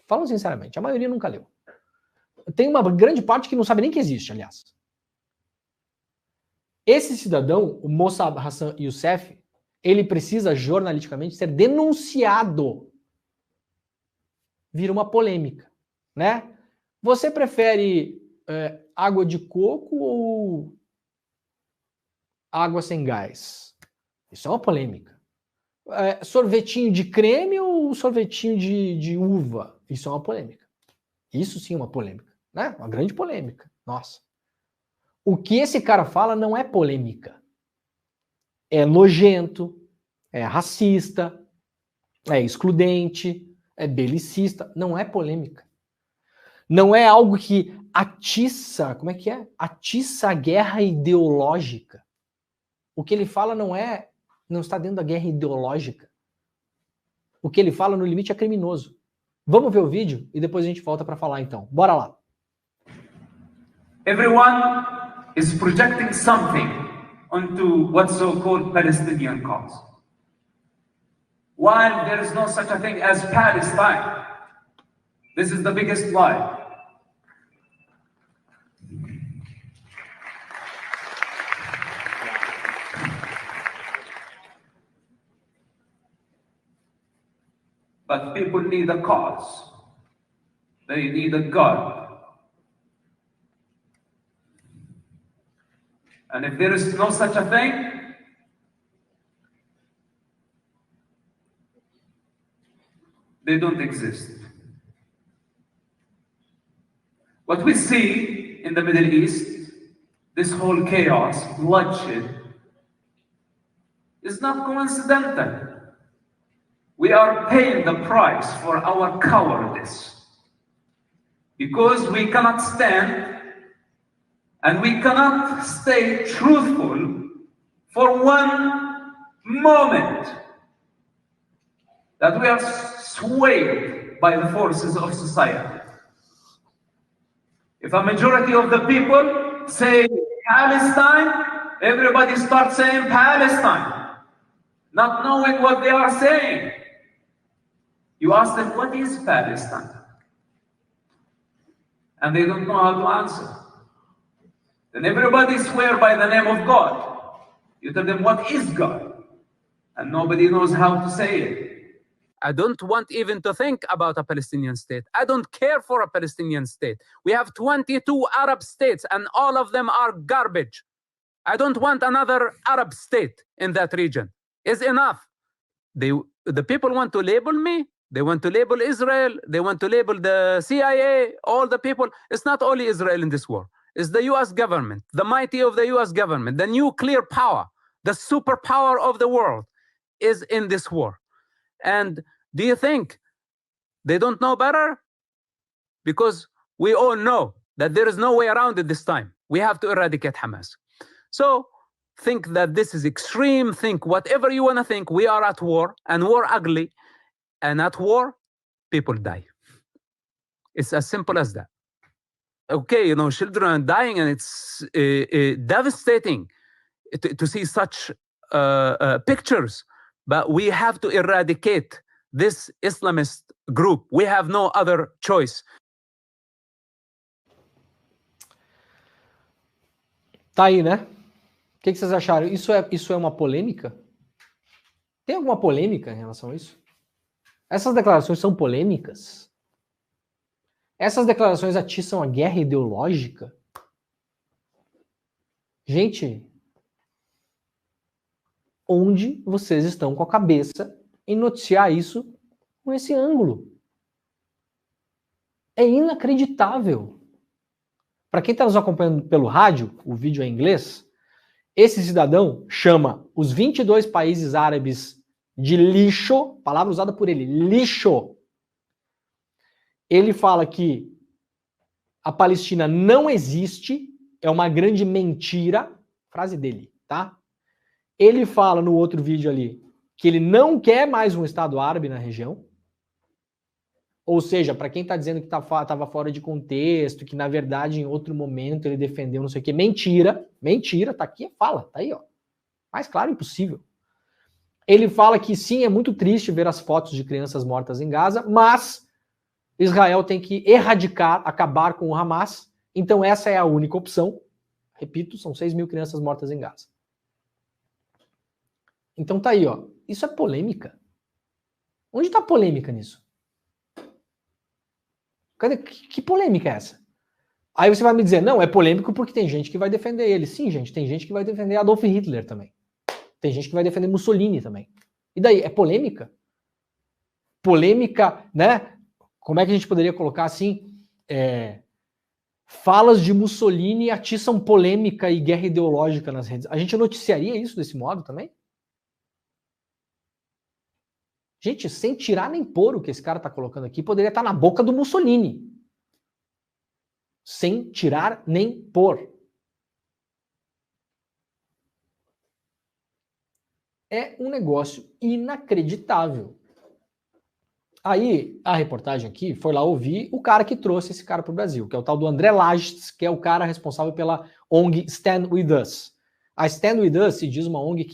Falo sinceramente, a maioria nunca leu. Tem uma grande parte que não sabe nem que existe, aliás. Esse cidadão, o Mossab Hassan Youssef, ele precisa jornalisticamente ser denunciado. Vira uma polêmica, né? Você prefere água de coco ou água sem gás? Isso é uma polêmica. Sorvetinho de creme ou sorvetinho de uva? Isso é uma polêmica. Isso sim é uma polêmica, né? Uma grande polêmica. Nossa. O que esse cara fala não é polêmica. É nojento, é racista, é excludente, é belicista. Não é polêmica. Não é algo que atiça, como é que é? Atiça a guerra ideológica. O que ele fala não está dentro da guerra ideológica. O que ele fala, no limite, é criminoso. Vamos ver o vídeo e depois a gente volta para falar, então. Bora lá. Everyone is projecting something onto what's so-called Palestinian cause. While there is no such a thing as Palestine, this is the biggest lie. But people need a cause. They need a God. And if there is no such a thing, they don't exist. What we see in the Middle East, this whole chaos, bloodshed, is not coincidental. We are paying the price for our cowardice because we cannot stand and we cannot stay truthful for one moment that we are swayed by the forces of society. If a majority of the people say Palestine, everybody starts saying Palestine, not knowing what they are saying. You ask them, what is Palestine? And they don't know how to answer. Then everybody swear by the name of God. You tell them, what is God? And nobody knows how to say it. I don't want even to think about a Palestinian state. I don't care for a Palestinian state. We have 22 Arab states, and all of them are garbage. I don't want another Arab state in that region. It's enough. The people want to label me. They want to label Israel. They want to label the CIA, all the people. It's not only Israel in this war. It's the US government, the mighty of the US government, the nuclear power, the superpower of the world is in this war. And do you think they don't know better? Because we all know that there is no way around it this time. We have to eradicate Hamas. So think that this is extreme. Think whatever you want to think. We are at war, and war ugly. And at war, people die. It's as simple as that. Okay, you know, children are dying, and it's devastating to see such pictures. But we have to eradicate this Islamist group. We have no other choice. Tá aí, né? O que vocês acharam? Isso é uma polêmica? Tem alguma polêmica em relação a isso? Essas declarações são polêmicas? Essas declarações atiçam a guerra ideológica? Gente, onde vocês estão com a cabeça em noticiar isso com esse ângulo? É inacreditável. Para quem está nos acompanhando pelo rádio, o vídeo é em inglês, esse cidadão chama os 22 países árabes de lixo, palavra usada por ele, lixo. Ele fala que a Palestina não existe, é uma grande mentira, frase dele, tá? Ele fala no outro vídeo ali que ele não quer mais um Estado árabe na região. Ou seja, para quem está dizendo que estava fora de contexto, que na verdade em outro momento ele defendeu não sei o quê, mentira, tá aqui, fala, tá aí, ó. Mais claro impossível. Ele fala que sim, é muito triste ver as fotos de crianças mortas em Gaza, mas Israel tem que erradicar, acabar com o Hamas, então essa é a única opção. Repito, são 6 mil crianças mortas em Gaza. Então tá aí, ó. Isso é polêmica. Onde está a polêmica nisso? Cadê? Que polêmica é essa? Aí você vai me dizer, não, é polêmico porque tem gente que vai defender ele. Sim, gente, tem gente que vai defender Adolf Hitler também. Tem gente que vai defender Mussolini também. E daí, é polêmica? Polêmica, né? Como é que a gente poderia colocar assim? Falas de Mussolini atiçam polêmica e guerra ideológica nas redes. A gente noticiaria isso desse modo também? Gente, sem tirar nem pôr o que esse cara está colocando aqui, poderia estar na boca do Mussolini. Sem tirar nem pôr. É um negócio inacreditável. Aí, a reportagem aqui foi lá ouvir o cara que trouxe esse cara para o Brasil, que é o tal do André Lages, que é o cara responsável pela ONG Stand With Us. A Stand With Us se diz uma ONG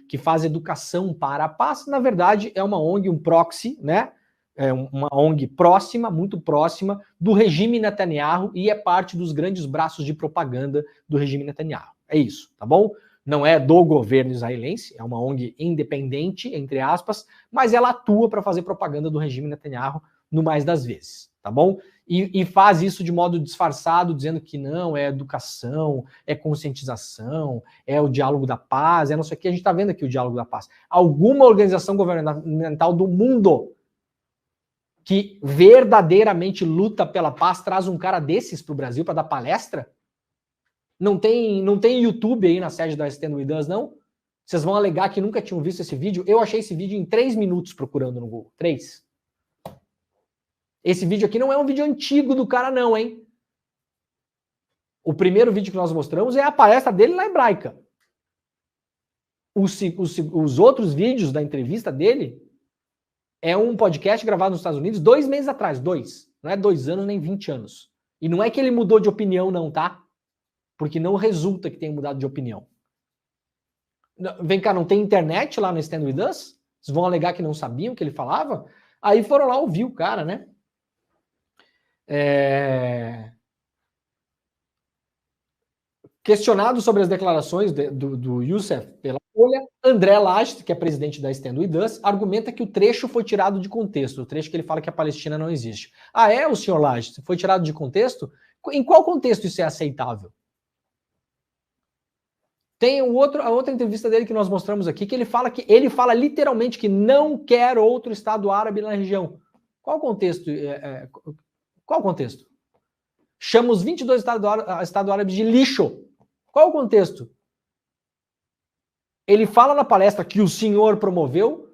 que faz educação para a paz. Na verdade, é uma ONG, um proxy, né? É uma ONG próxima, muito próxima, do regime Netanyahu e é parte dos grandes braços de propaganda do regime Netanyahu. É isso, tá bom? Não é do governo israelense, é uma ONG independente, entre aspas, mas ela atua para fazer propaganda do regime Netanyahu no mais das vezes, tá bom? E faz isso de modo disfarçado, dizendo que não, é educação, é conscientização, é o diálogo da paz, é não sei o que. A gente está vendo aqui o diálogo da paz. Alguma organização governamental do mundo que verdadeiramente luta pela paz traz um cara desses para o Brasil para dar palestra? Não tem YouTube aí na sede da Stand With Us, não? Vocês vão alegar que nunca tinham visto esse vídeo? Eu achei esse vídeo em 3 minutos procurando no Google. 3. Esse vídeo aqui não é um vídeo antigo do cara, não, hein? O primeiro vídeo que nós mostramos é a palestra dele na hebraica. Os outros vídeos da entrevista dele é um podcast gravado nos Estados Unidos 2 meses atrás. 2. Não é 2 anos nem 20 anos. E não é que ele mudou de opinião, não, tá? Porque não resulta que tenha mudado de opinião. Vem cá, não tem internet lá no Stand With Us? Vocês vão alegar que não sabiam o que ele falava? Aí foram lá ouvir o cara, né? Questionado sobre as declarações do Youssef pela ONU, Folha, André Laje, que é presidente da Stand With Us, argumenta que o trecho foi tirado de contexto, o trecho que ele fala que a Palestina não existe. Ah, é, o senhor Laje? Foi tirado de contexto? Em qual contexto isso é aceitável? Tem a outra entrevista dele que nós mostramos aqui, que ele fala literalmente que não quer outro Estado árabe na região. Qual contexto? Qual contexto? Chama os 22 Estados árabes de lixo. Qual o contexto? Ele fala na palestra que o senhor promoveu,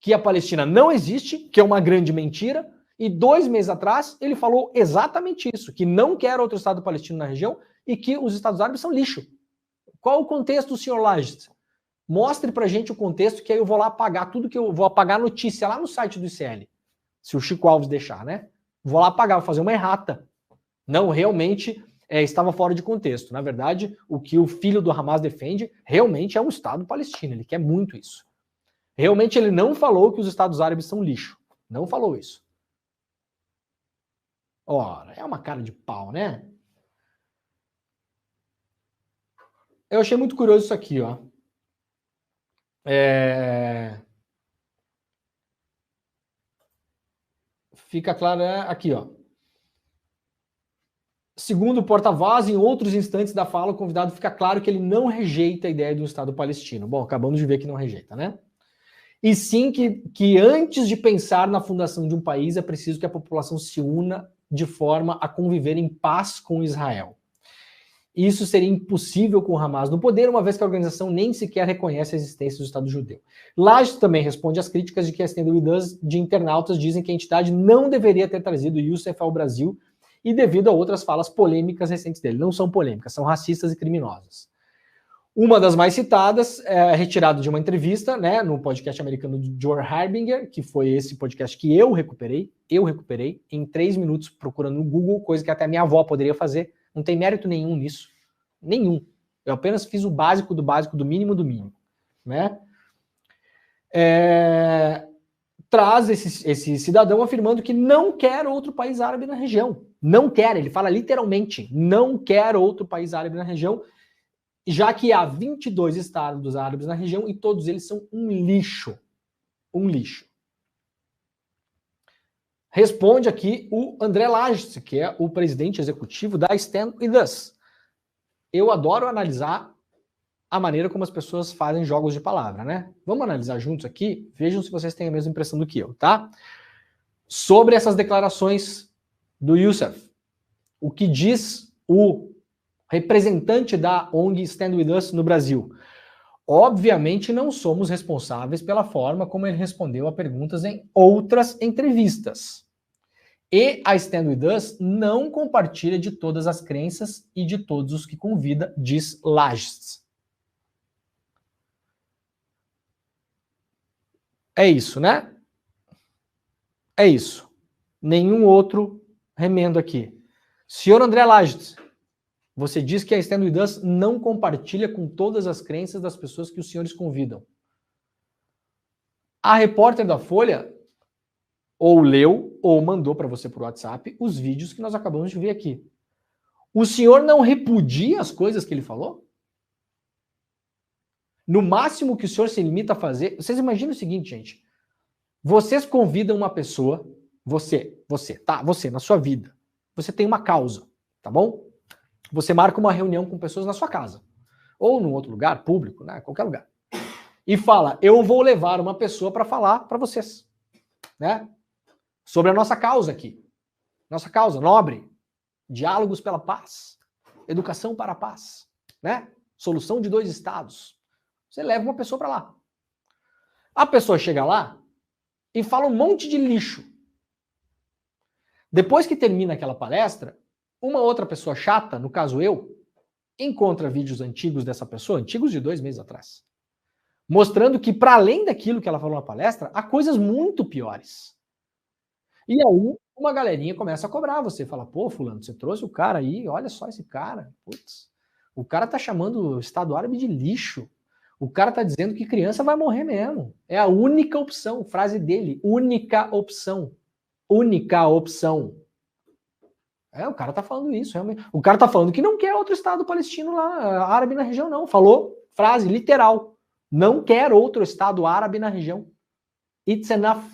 que a Palestina não existe, que é uma grande mentira, e 2 meses atrás ele falou exatamente isso, que não quer outro Estado palestino na região e que os Estados árabes são lixo. Qual o contexto, senhor Lajes? Mostre pra gente o contexto, que aí eu vou lá apagar tudo que eu vou apagar a notícia lá no site do ICL. Se o Chico Alves deixar, né? Vou lá apagar, vou fazer uma errata. Não, realmente estava fora de contexto. Na verdade, o que o filho do Hamas defende realmente é um Estado palestino. Ele quer muito isso. Realmente ele não falou que os Estados árabes são lixo. Não falou isso. Ora, é uma cara de pau, né? Eu achei muito curioso isso aqui, ó. Fica claro aqui, ó. Segundo o porta-voz, em outros instantes da fala, o convidado fica claro que ele não rejeita a ideia de um Estado palestino. Bom, acabamos de ver que não rejeita, né? E sim que antes de pensar na fundação de um país, é preciso que a população se una de forma a conviver em paz com Israel. Isso seria impossível com o Hamas no poder, uma vez que a organização nem sequer reconhece a existência do Estado judeu. Laje também responde às críticas de que a Stand With Us de internautas dizem que a entidade não deveria ter trazido Youssef ao Brasil e devido a outras falas polêmicas recentes dele. Não são polêmicas, são racistas e criminosas. Uma das mais citadas é retirada de uma entrevista, né, no podcast americano de Joe Harbinger, que foi esse podcast que eu recuperei em 3 minutos procurando no Google, coisa que até minha avó poderia fazer. Não tem mérito nenhum nisso. Nenhum. Eu apenas fiz o básico do básico, do mínimo do mínimo. Né? Traz esse cidadão afirmando que não quer outro país árabe na região. Não quer, ele fala literalmente, não quer outro país árabe na região, já que há 22 estados árabes na região e todos eles são um lixo. Um lixo. Responde aqui o André Laje, que é o presidente executivo da Stand With Us. Eu adoro analisar a maneira como as pessoas fazem jogos de palavra, né? Vamos analisar juntos aqui? Vejam se vocês têm a mesma impressão do que eu, tá? Sobre essas declarações do Youssef. O que diz o representante da ONG Stand With Us no Brasil? Obviamente não somos responsáveis pela forma como ele respondeu a perguntas em outras entrevistas. E a Stand With Us não compartilha de todas as crenças e de todos os que convida, diz Lajes. É isso, né? É isso. Nenhum outro remendo aqui. Senhor André Lajes, você diz que a Stand With Us não compartilha com todas as crenças das pessoas que os senhores convidam. A repórter da Folha ou leu ou mandou para você por WhatsApp os vídeos que nós acabamos de ver aqui. O senhor não repudia as coisas que ele falou? No máximo que o senhor se limita a fazer... Vocês imaginam o seguinte, gente. Vocês convidam uma pessoa, você, na sua vida. Você tem uma causa, tá bom? Você marca uma reunião com pessoas na sua casa. Ou num outro lugar, público, né? Qualquer lugar. E fala, eu vou levar uma pessoa para falar para vocês. Né? Sobre a nossa causa aqui. Nossa causa nobre. Diálogos pela paz. Educação para a paz. Né? Solução de 2 estados. Você leva uma pessoa para lá. A pessoa chega lá e fala um monte de lixo. Depois que termina aquela palestra, uma outra pessoa chata, no caso eu, encontra vídeos antigos dessa pessoa, antigos de 2 meses atrás, mostrando que, para além daquilo que ela falou na palestra, há coisas muito piores. E aí, uma galerinha começa a cobrar você. Fala, pô, fulano, você trouxe o cara aí, olha só esse cara. Putz, o cara tá chamando o Estado árabe de lixo. O cara tá dizendo que criança vai morrer mesmo. É a única opção, frase dele, única opção. Única opção. O cara tá falando isso, realmente. O cara tá falando que não quer outro Estado palestino lá, árabe na região, não. Falou, frase literal. Não quer outro Estado árabe na região. It's enough.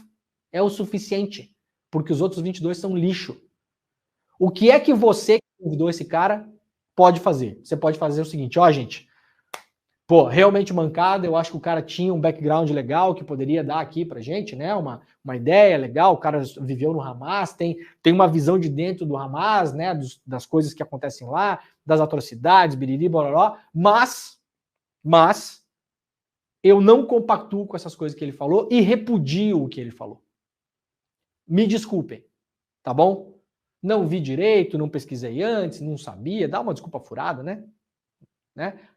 É o suficiente. Porque os outros 22 são lixo. O que é que você, que convidou esse cara, pode fazer? Você pode fazer o seguinte, ó, gente, pô, realmente mancada, eu acho que o cara tinha um background legal que poderia dar aqui pra gente, né, uma ideia legal, o cara viveu no Hamas, tem uma visão de dentro do Hamas, né, das coisas que acontecem lá, das atrocidades, biriri, bororó, mas eu não compactuo com essas coisas que ele falou e repudio o que ele falou. Me desculpem, tá bom? Não vi direito, não pesquisei antes, não sabia, dá uma desculpa furada, né?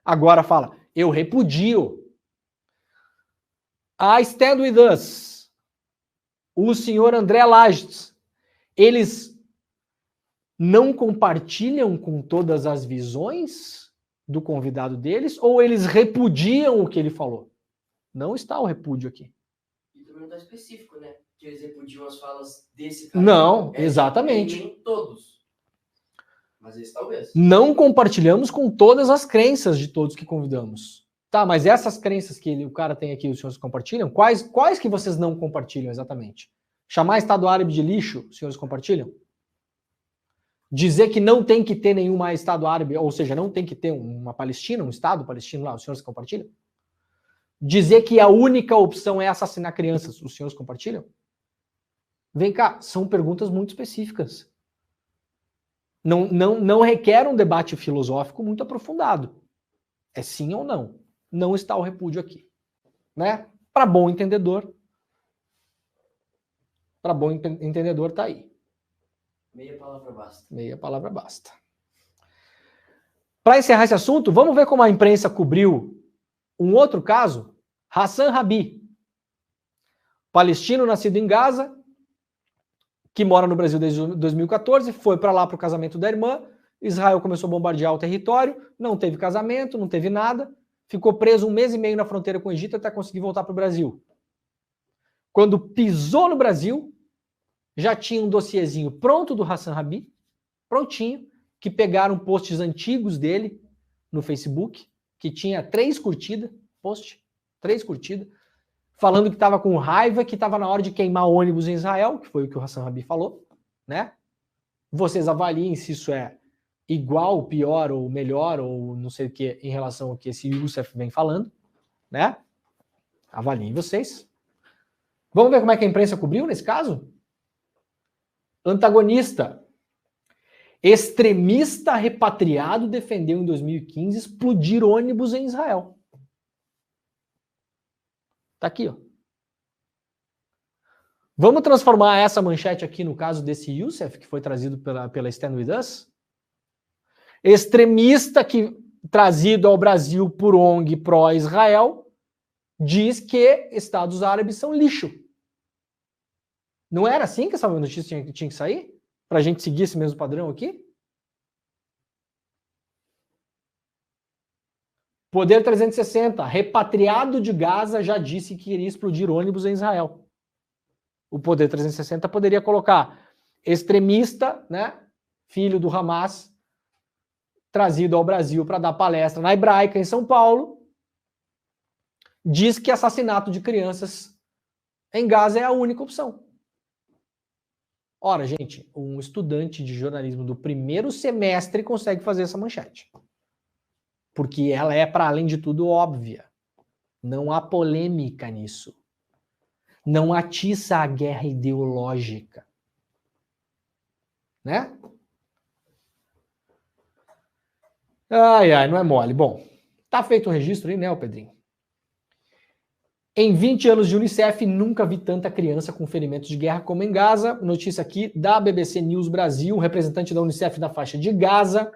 Agora fala, eu repudio. A Stand With Us, o senhor André Lages, eles não compartilham com todas as visões do convidado deles ou eles repudiam o que ele falou? Não está o repúdio aqui. E também não está específico, né? Que eles repudiam as falas desse cara. Não, exatamente. Nem todos. Mas esse talvez. Não compartilhamos com todas as crenças de todos que convidamos. Tá, mas essas crenças que o cara tem aqui, os senhores compartilham? Quais que vocês não compartilham exatamente? Chamar Estado Árabe de lixo, os senhores compartilham? Dizer que não tem que ter nenhum mais Estado Árabe, ou seja, não tem que ter uma Palestina, um Estado palestino lá, os senhores compartilham? Dizer que a única opção é assassinar crianças, os senhores compartilham? Vem cá, são perguntas muito específicas. Não requer um debate filosófico muito aprofundado. É sim ou não. Não está o repúdio aqui. Né? Para bom entendedor. Para bom entendedor tá aí. Meia palavra basta. Meia palavra basta. Para encerrar esse assunto, vamos ver como a imprensa cobriu um outro caso. Hassan Rabi, palestino nascido em Gaza, que mora no Brasil desde 2014, foi para lá para o casamento da irmã, Israel começou a bombardear o território, não teve casamento, não teve nada, ficou preso 1 mês e meio na fronteira com o Egito até conseguir voltar para o Brasil. Quando pisou no Brasil, já tinha um dossiezinho pronto do Hassan Rabi, prontinho, que pegaram posts antigos dele no Facebook, que tinha 3 curtidas, falando que estava com raiva, que estava na hora de queimar ônibus em Israel, que foi o que o Hassan Rabi falou, né? Vocês avaliem se isso é igual, pior ou melhor, ou não sei o que, em relação ao que esse Youssef vem falando, né? Avaliem vocês. Vamos ver como é que a imprensa cobriu nesse caso? Antagonista. Extremista repatriado defendeu em 2015 explodir ônibus em Israel. Tá aqui, ó. Vamos transformar essa manchete aqui no caso desse Youssef, que foi trazido pela Stand With Us? Extremista que, trazido ao Brasil por ONG pró-Israel, diz que Estados Árabes são lixo. Não era assim que essa notícia tinha que sair? Para a gente seguir esse mesmo padrão aqui? Poder 360, repatriado de Gaza, já disse que iria explodir ônibus em Israel. O Poder 360 poderia colocar extremista, né, filho do Hamas, trazido ao Brasil para dar palestra na Hebraica, em São Paulo, diz que assassinato de crianças em Gaza é a única opção. Ora, gente, um estudante de jornalismo do primeiro semestre consegue fazer essa manchete. Porque ela é, para além de tudo, óbvia. Não há polêmica nisso. Não atiça a guerra ideológica. Né? Ai, não é mole. Bom, tá feito o registro aí, né, Pedrinho? Em 20 anos de Unicef, nunca vi tanta criança com ferimentos de guerra como em Gaza. Notícia aqui da BBC News Brasil, representante da Unicef na faixa de Gaza,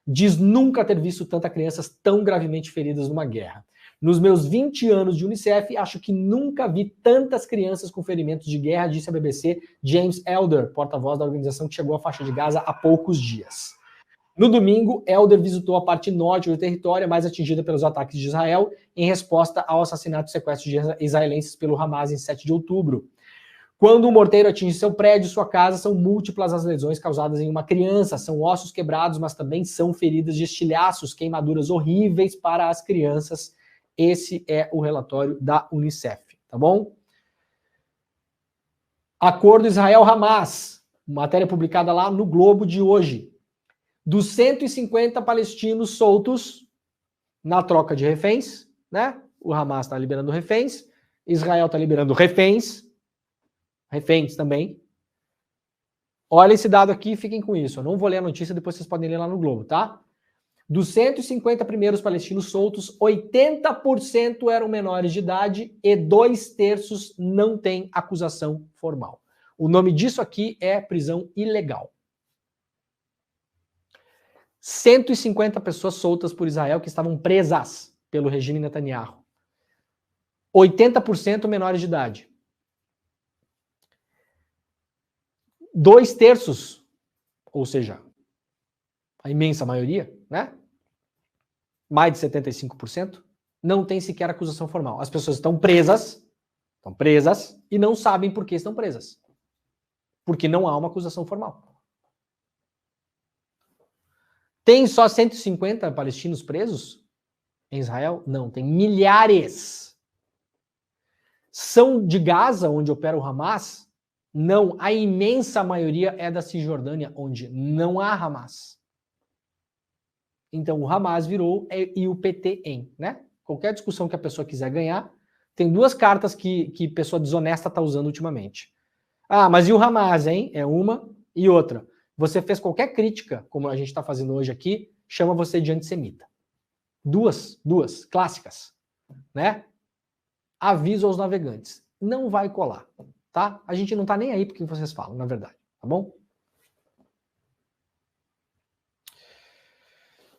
diz nunca ter visto tantas crianças tão gravemente feridas numa guerra. Nos meus 20 anos de Unicef, acho que nunca vi tantas crianças com ferimentos de guerra, disse a BBC James Elder, porta-voz da organização que chegou à faixa de Gaza há poucos dias. No domingo, Elder visitou a parte norte do território, mais atingida pelos ataques de Israel, em resposta ao assassinato e sequestro de israelenses pelo Hamas em 7 de outubro. Quando um morteiro atinge seu prédio, sua casa, são múltiplas as lesões causadas em uma criança. São ossos quebrados, mas também são feridas de estilhaços, queimaduras horríveis para as crianças Esse é o relatório da Unicef, tá bom? Acordo Israel-Hamas, matéria publicada lá no Globo de hoje. Dos 150 palestinos soltos na troca de reféns, né? O Hamas está liberando reféns, Israel está liberando reféns também. Olha esse dado aqui, fiquem com isso. Eu não vou ler a notícia, depois vocês podem ler lá no Globo, tá? Dos 150 primeiros palestinos soltos, 80% eram menores de idade e 2/3 não têm acusação formal. O nome disso aqui é prisão ilegal. 150 pessoas soltas por Israel que estavam presas pelo regime Netanyahu. 80% menores de idade. 2/3, ou seja, a imensa maioria, né? Mais de 75%, não tem sequer acusação formal. As pessoas estão presas e não sabem por que estão presas. Porque não há uma acusação formal. Tem só 150 palestinos presos em Israel? Não, tem milhares. São de Gaza, onde opera o Hamas? Não, a imensa maioria é da Cisjordânia, onde não há Hamas. Então o Hamas virou e o PT em, né? Qualquer discussão que a pessoa quiser ganhar, tem duas cartas que pessoa desonesta está usando ultimamente. Ah, mas e o Hamas, hein? É uma e outra. Você fez qualquer crítica, como a gente está fazendo hoje aqui, chama você de antissemita. Duas clássicas, né? Aviso aos navegantes. Não vai colar, tá? A gente não tá nem aí porque vocês falam, na verdade, tá bom?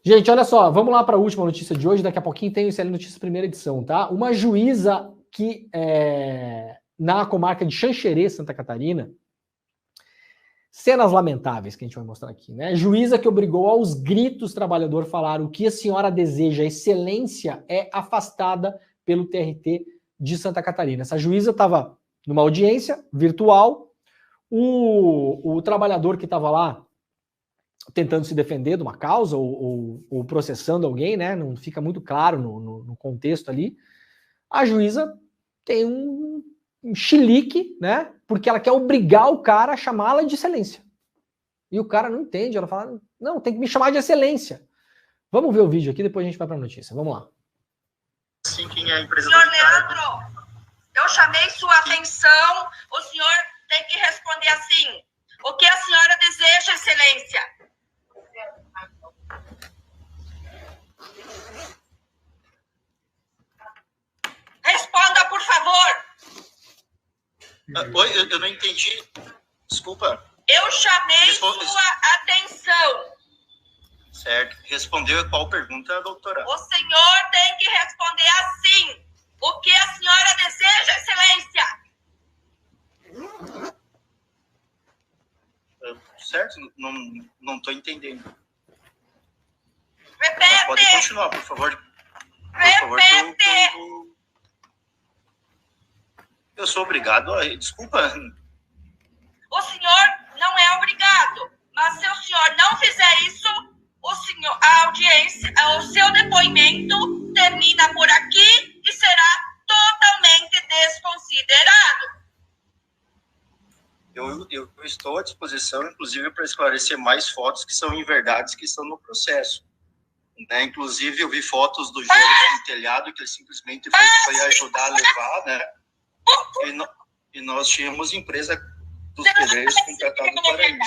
Gente, olha só, vamos lá para a última notícia de hoje. Daqui a pouquinho tem o ICL Notícias primeira edição, tá? Uma juíza que na comarca de Xanxerê, Santa Catarina, cenas lamentáveis que a gente vai mostrar aqui, né? Juíza que obrigou aos gritos trabalhador falar o que a senhora deseja, excelência, é afastada pelo TRT de Santa Catarina. Essa juíza estava numa audiência virtual, o trabalhador que estava lá tentando se defender de uma causa ou processando alguém, né? Não fica muito claro no contexto ali. A juíza tem um chilique, né? Porque ela quer obrigar o cara a chamá-la de excelência. E o cara não entende, ela fala, não, tem que me chamar de excelência. Vamos ver o vídeo aqui, depois a gente vai para a notícia. Vamos lá. Sim, quem é a empresa? Senhor Leandro, eu chamei sua atenção, o senhor tem que responder assim. O que a senhora deseja, excelência? Responda, por favor. Oi, eu não entendi. Desculpa. Eu chamei sua atenção. Certo. Respondeu qual pergunta, doutora? O senhor tem que responder assim. O que a senhora deseja, excelência? Certo? Não estou entendendo. Repete. Pode continuar, por favor. Repete. Eu sou obrigado a... Desculpa. O senhor não é obrigado. Mas se o senhor não fizer isso, a audiência, o seu depoimento termina por aqui e será totalmente desconsiderado. Eu estou à disposição, inclusive, para esclarecer mais fotos que são inverdades que estão no processo. Né? Inclusive, eu vi fotos do Gênesis no telhado, que ele simplesmente foi ajudar a levar, né? E nós tínhamos empresa dos pedreiros contratado para isso.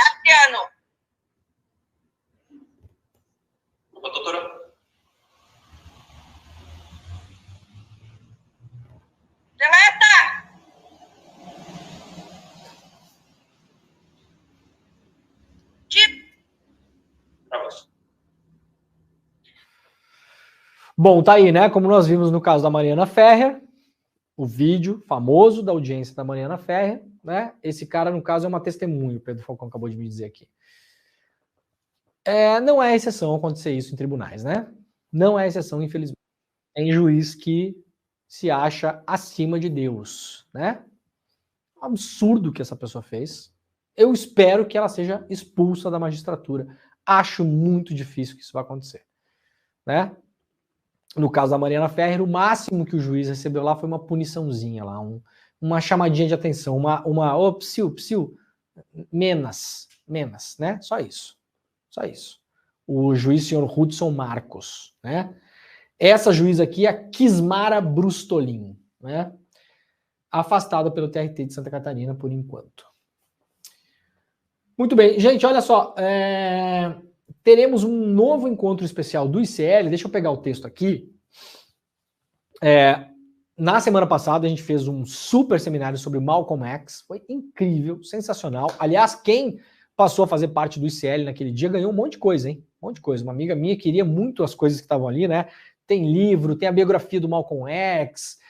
Opa, doutora. Deleta! Bom, tá aí, né? Como nós vimos no caso da Mariana Ferrer, o vídeo famoso da audiência da Mariana Ferrer, né? Esse cara, no caso, é uma testemunha, o Pedro Falcão acabou de me dizer aqui. Não é exceção acontecer isso em tribunais, né? Não é exceção, infelizmente. Tem juiz que se acha acima de Deus, né? Um absurdo que essa pessoa fez. Eu espero que ela seja expulsa da magistratura. Acho muito difícil que isso vá acontecer, né? no caso da Mariana Ferrer, o máximo que o juiz recebeu lá foi uma puniçãozinha lá, uma chamadinha de atenção, psiu, menos, né? Só isso. O juiz senhor Hudson Marcos, né? Essa juíza aqui é a Kismara Brustolin, né? Afastada pelo TRT de Santa Catarina por enquanto. Muito bem, gente, olha só, teremos um novo encontro especial do ICL, deixa eu pegar o texto aqui. Na semana passada a gente fez um super seminário sobre o Malcolm X, foi incrível, sensacional. Aliás, quem passou a fazer parte do ICL naquele dia ganhou um monte de coisa, hein? Um monte de coisa. Uma amiga minha queria muito as coisas que estavam ali, né? Tem livro, tem a biografia do Malcolm X,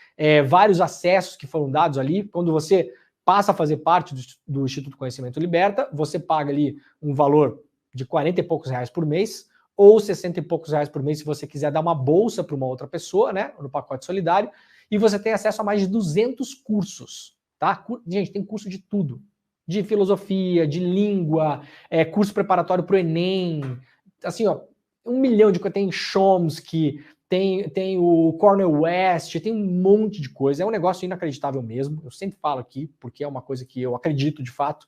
vários acessos que foram dados ali. Quando você passa a fazer parte do Instituto Conhecimento Liberta, você paga ali um valor de 40 e poucos reais por mês, ou 60 e poucos reais por mês se você quiser dar uma bolsa para uma outra pessoa, né, no pacote solidário, e você tem acesso a mais de 200 cursos, tá? Gente, tem curso de tudo, de filosofia, de língua, curso preparatório para o Enem, assim, ó, 1 milhão de coisas, tem Chomsky, tem o Cornel West, tem um monte de coisa, é um negócio inacreditável mesmo, eu sempre falo aqui, porque é uma coisa que eu acredito de fato.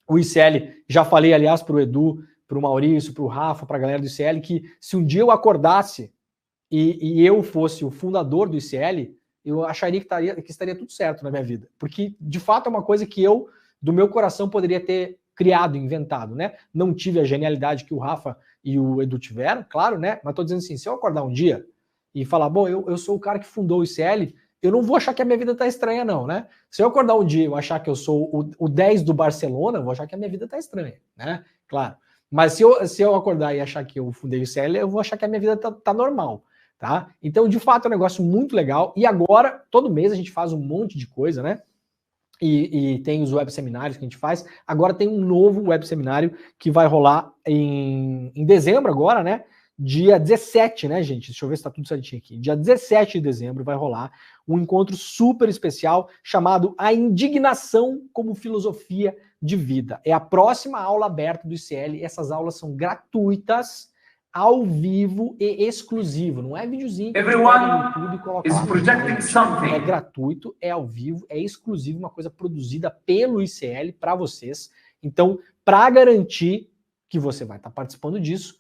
O ICL, já falei, aliás, para o Edu, para o Maurício, para o Rafa, para a galera do ICL, que se um dia eu acordasse e eu fosse o fundador do ICL, eu acharia que estaria tudo certo na minha vida, porque de fato é uma coisa que eu, do meu coração, poderia ter criado, inventado, né? Não tive a genialidade que o Rafa e o Edu tiveram, claro, né? Mas tô dizendo assim, se eu acordar um dia e falar, bom, eu sou o cara que fundou o ICL, eu não vou achar que a minha vida tá estranha, não, né? Se eu acordar um dia e eu achar que eu sou o 10 do Barcelona, eu vou achar que a minha vida tá estranha, né? Claro. Mas se eu acordar e achar que eu fundei o ICL, eu vou achar que a minha vida tá normal, tá? Então, de fato, é um negócio muito legal. E agora, todo mês a gente faz um monte de coisa, né? E tem os web seminários que a gente faz. Agora tem um novo web seminário que vai rolar em dezembro agora, né? Dia 17, né, gente? Deixa eu ver se tá tudo certinho aqui. Dia 17 de dezembro vai rolar um encontro super especial chamado A Indignação como Filosofia de Vida. É a próxima aula aberta do ICL. Essas aulas são gratuitas, ao vivo e exclusivo. Não é videozinho que você pega no YouTube e coloca lá. É gratuito, é ao vivo, é exclusivo, uma coisa produzida pelo ICL para vocês. Então, para garantir que você vai estar participando disso,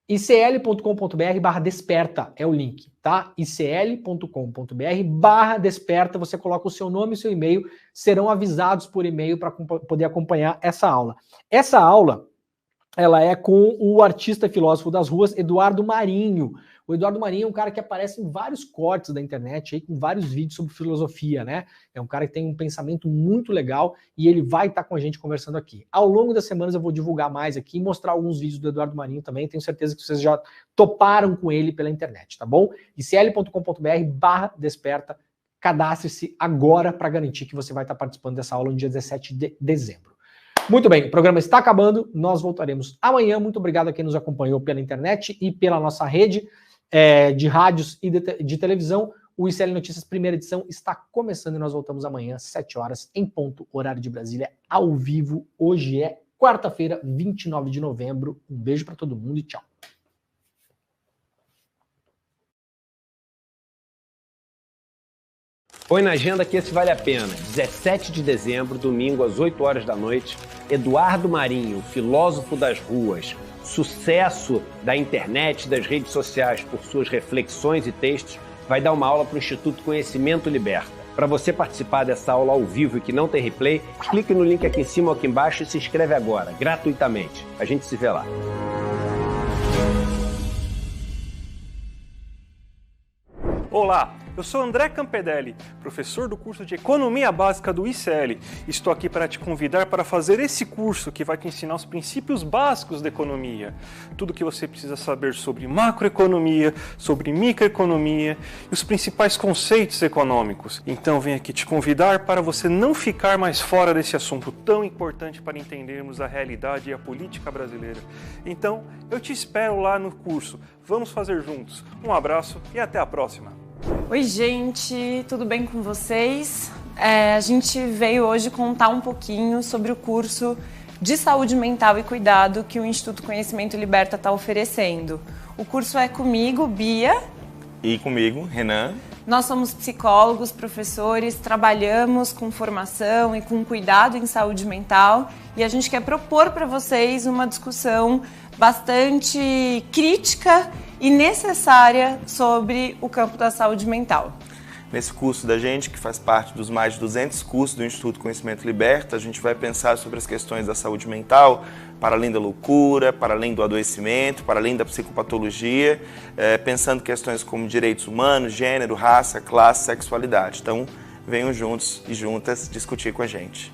icl.com.br/desperta é o link, tá? icl.com.br/desperta, você coloca o seu nome e o seu e-mail, serão avisados por e-mail para poder acompanhar essa aula. Essa aula, ela é com o artista e filósofo das ruas, Eduardo Marinho. O Eduardo Marinho é um cara que aparece em vários cortes da internet, aí, com vários vídeos sobre filosofia, né? É um cara que tem um pensamento muito legal e ele vai estar com a gente conversando aqui. Ao longo das semanas eu vou divulgar mais aqui e mostrar alguns vídeos do Eduardo Marinho também. Tenho certeza que vocês já toparam com ele pela internet, tá bom? icl.com.br/desperta. Cadastre-se agora para garantir que você vai estar participando dessa aula no dia 17 de dezembro. Muito bem, o programa está acabando, nós voltaremos amanhã. Muito obrigado a quem nos acompanhou pela internet e pela nossa rede de rádios e de televisão. O ICL Notícias, primeira edição, está começando e nós voltamos amanhã às 7 horas, em ponto, horário de Brasília, ao vivo. Hoje é quarta-feira, 29 de novembro. Um beijo para todo mundo e tchau. Põe na agenda que esse vale a pena. 17 de dezembro, domingo, às 8 horas da noite, Eduardo Marinho, filósofo das ruas, sucesso da internet, das redes sociais por suas reflexões e textos, vai dar uma aula para o Instituto Conhecimento Liberta. Para você participar dessa aula ao vivo e que não tem replay, clique no link aqui em cima ou aqui embaixo e se inscreve agora, gratuitamente. A gente se vê lá. Olá, eu sou André Campedelli, professor do curso de Economia Básica do ICL. Estou aqui para te convidar para fazer esse curso que vai te ensinar os princípios básicos da economia. Tudo o que você precisa saber sobre macroeconomia, sobre microeconomia e os principais conceitos econômicos. Então venho aqui te convidar para você não ficar mais fora desse assunto tão importante para entendermos a realidade e a política brasileira. Então eu te espero lá no curso. Vamos fazer juntos. Um abraço e até a próxima. Oi, gente, tudo bem com vocês? A gente veio hoje contar um pouquinho sobre o curso de saúde mental e cuidado que o Instituto Conhecimento Liberta está oferecendo. O curso é comigo, Bia. E comigo, Renan. Nós somos psicólogos, professores, trabalhamos com formação e com cuidado em saúde mental e a gente quer propor para vocês uma discussão bastante crítica e necessária sobre o campo da saúde mental. Nesse curso da gente, que faz parte dos mais de 200 cursos do Instituto Conhecimento Liberta, a gente vai pensar sobre as questões da saúde mental, para além da loucura, para além do adoecimento, para além da psicopatologia, pensando questões como direitos humanos, gênero, raça, classe, sexualidade. Então, venham juntos e juntas discutir com a gente.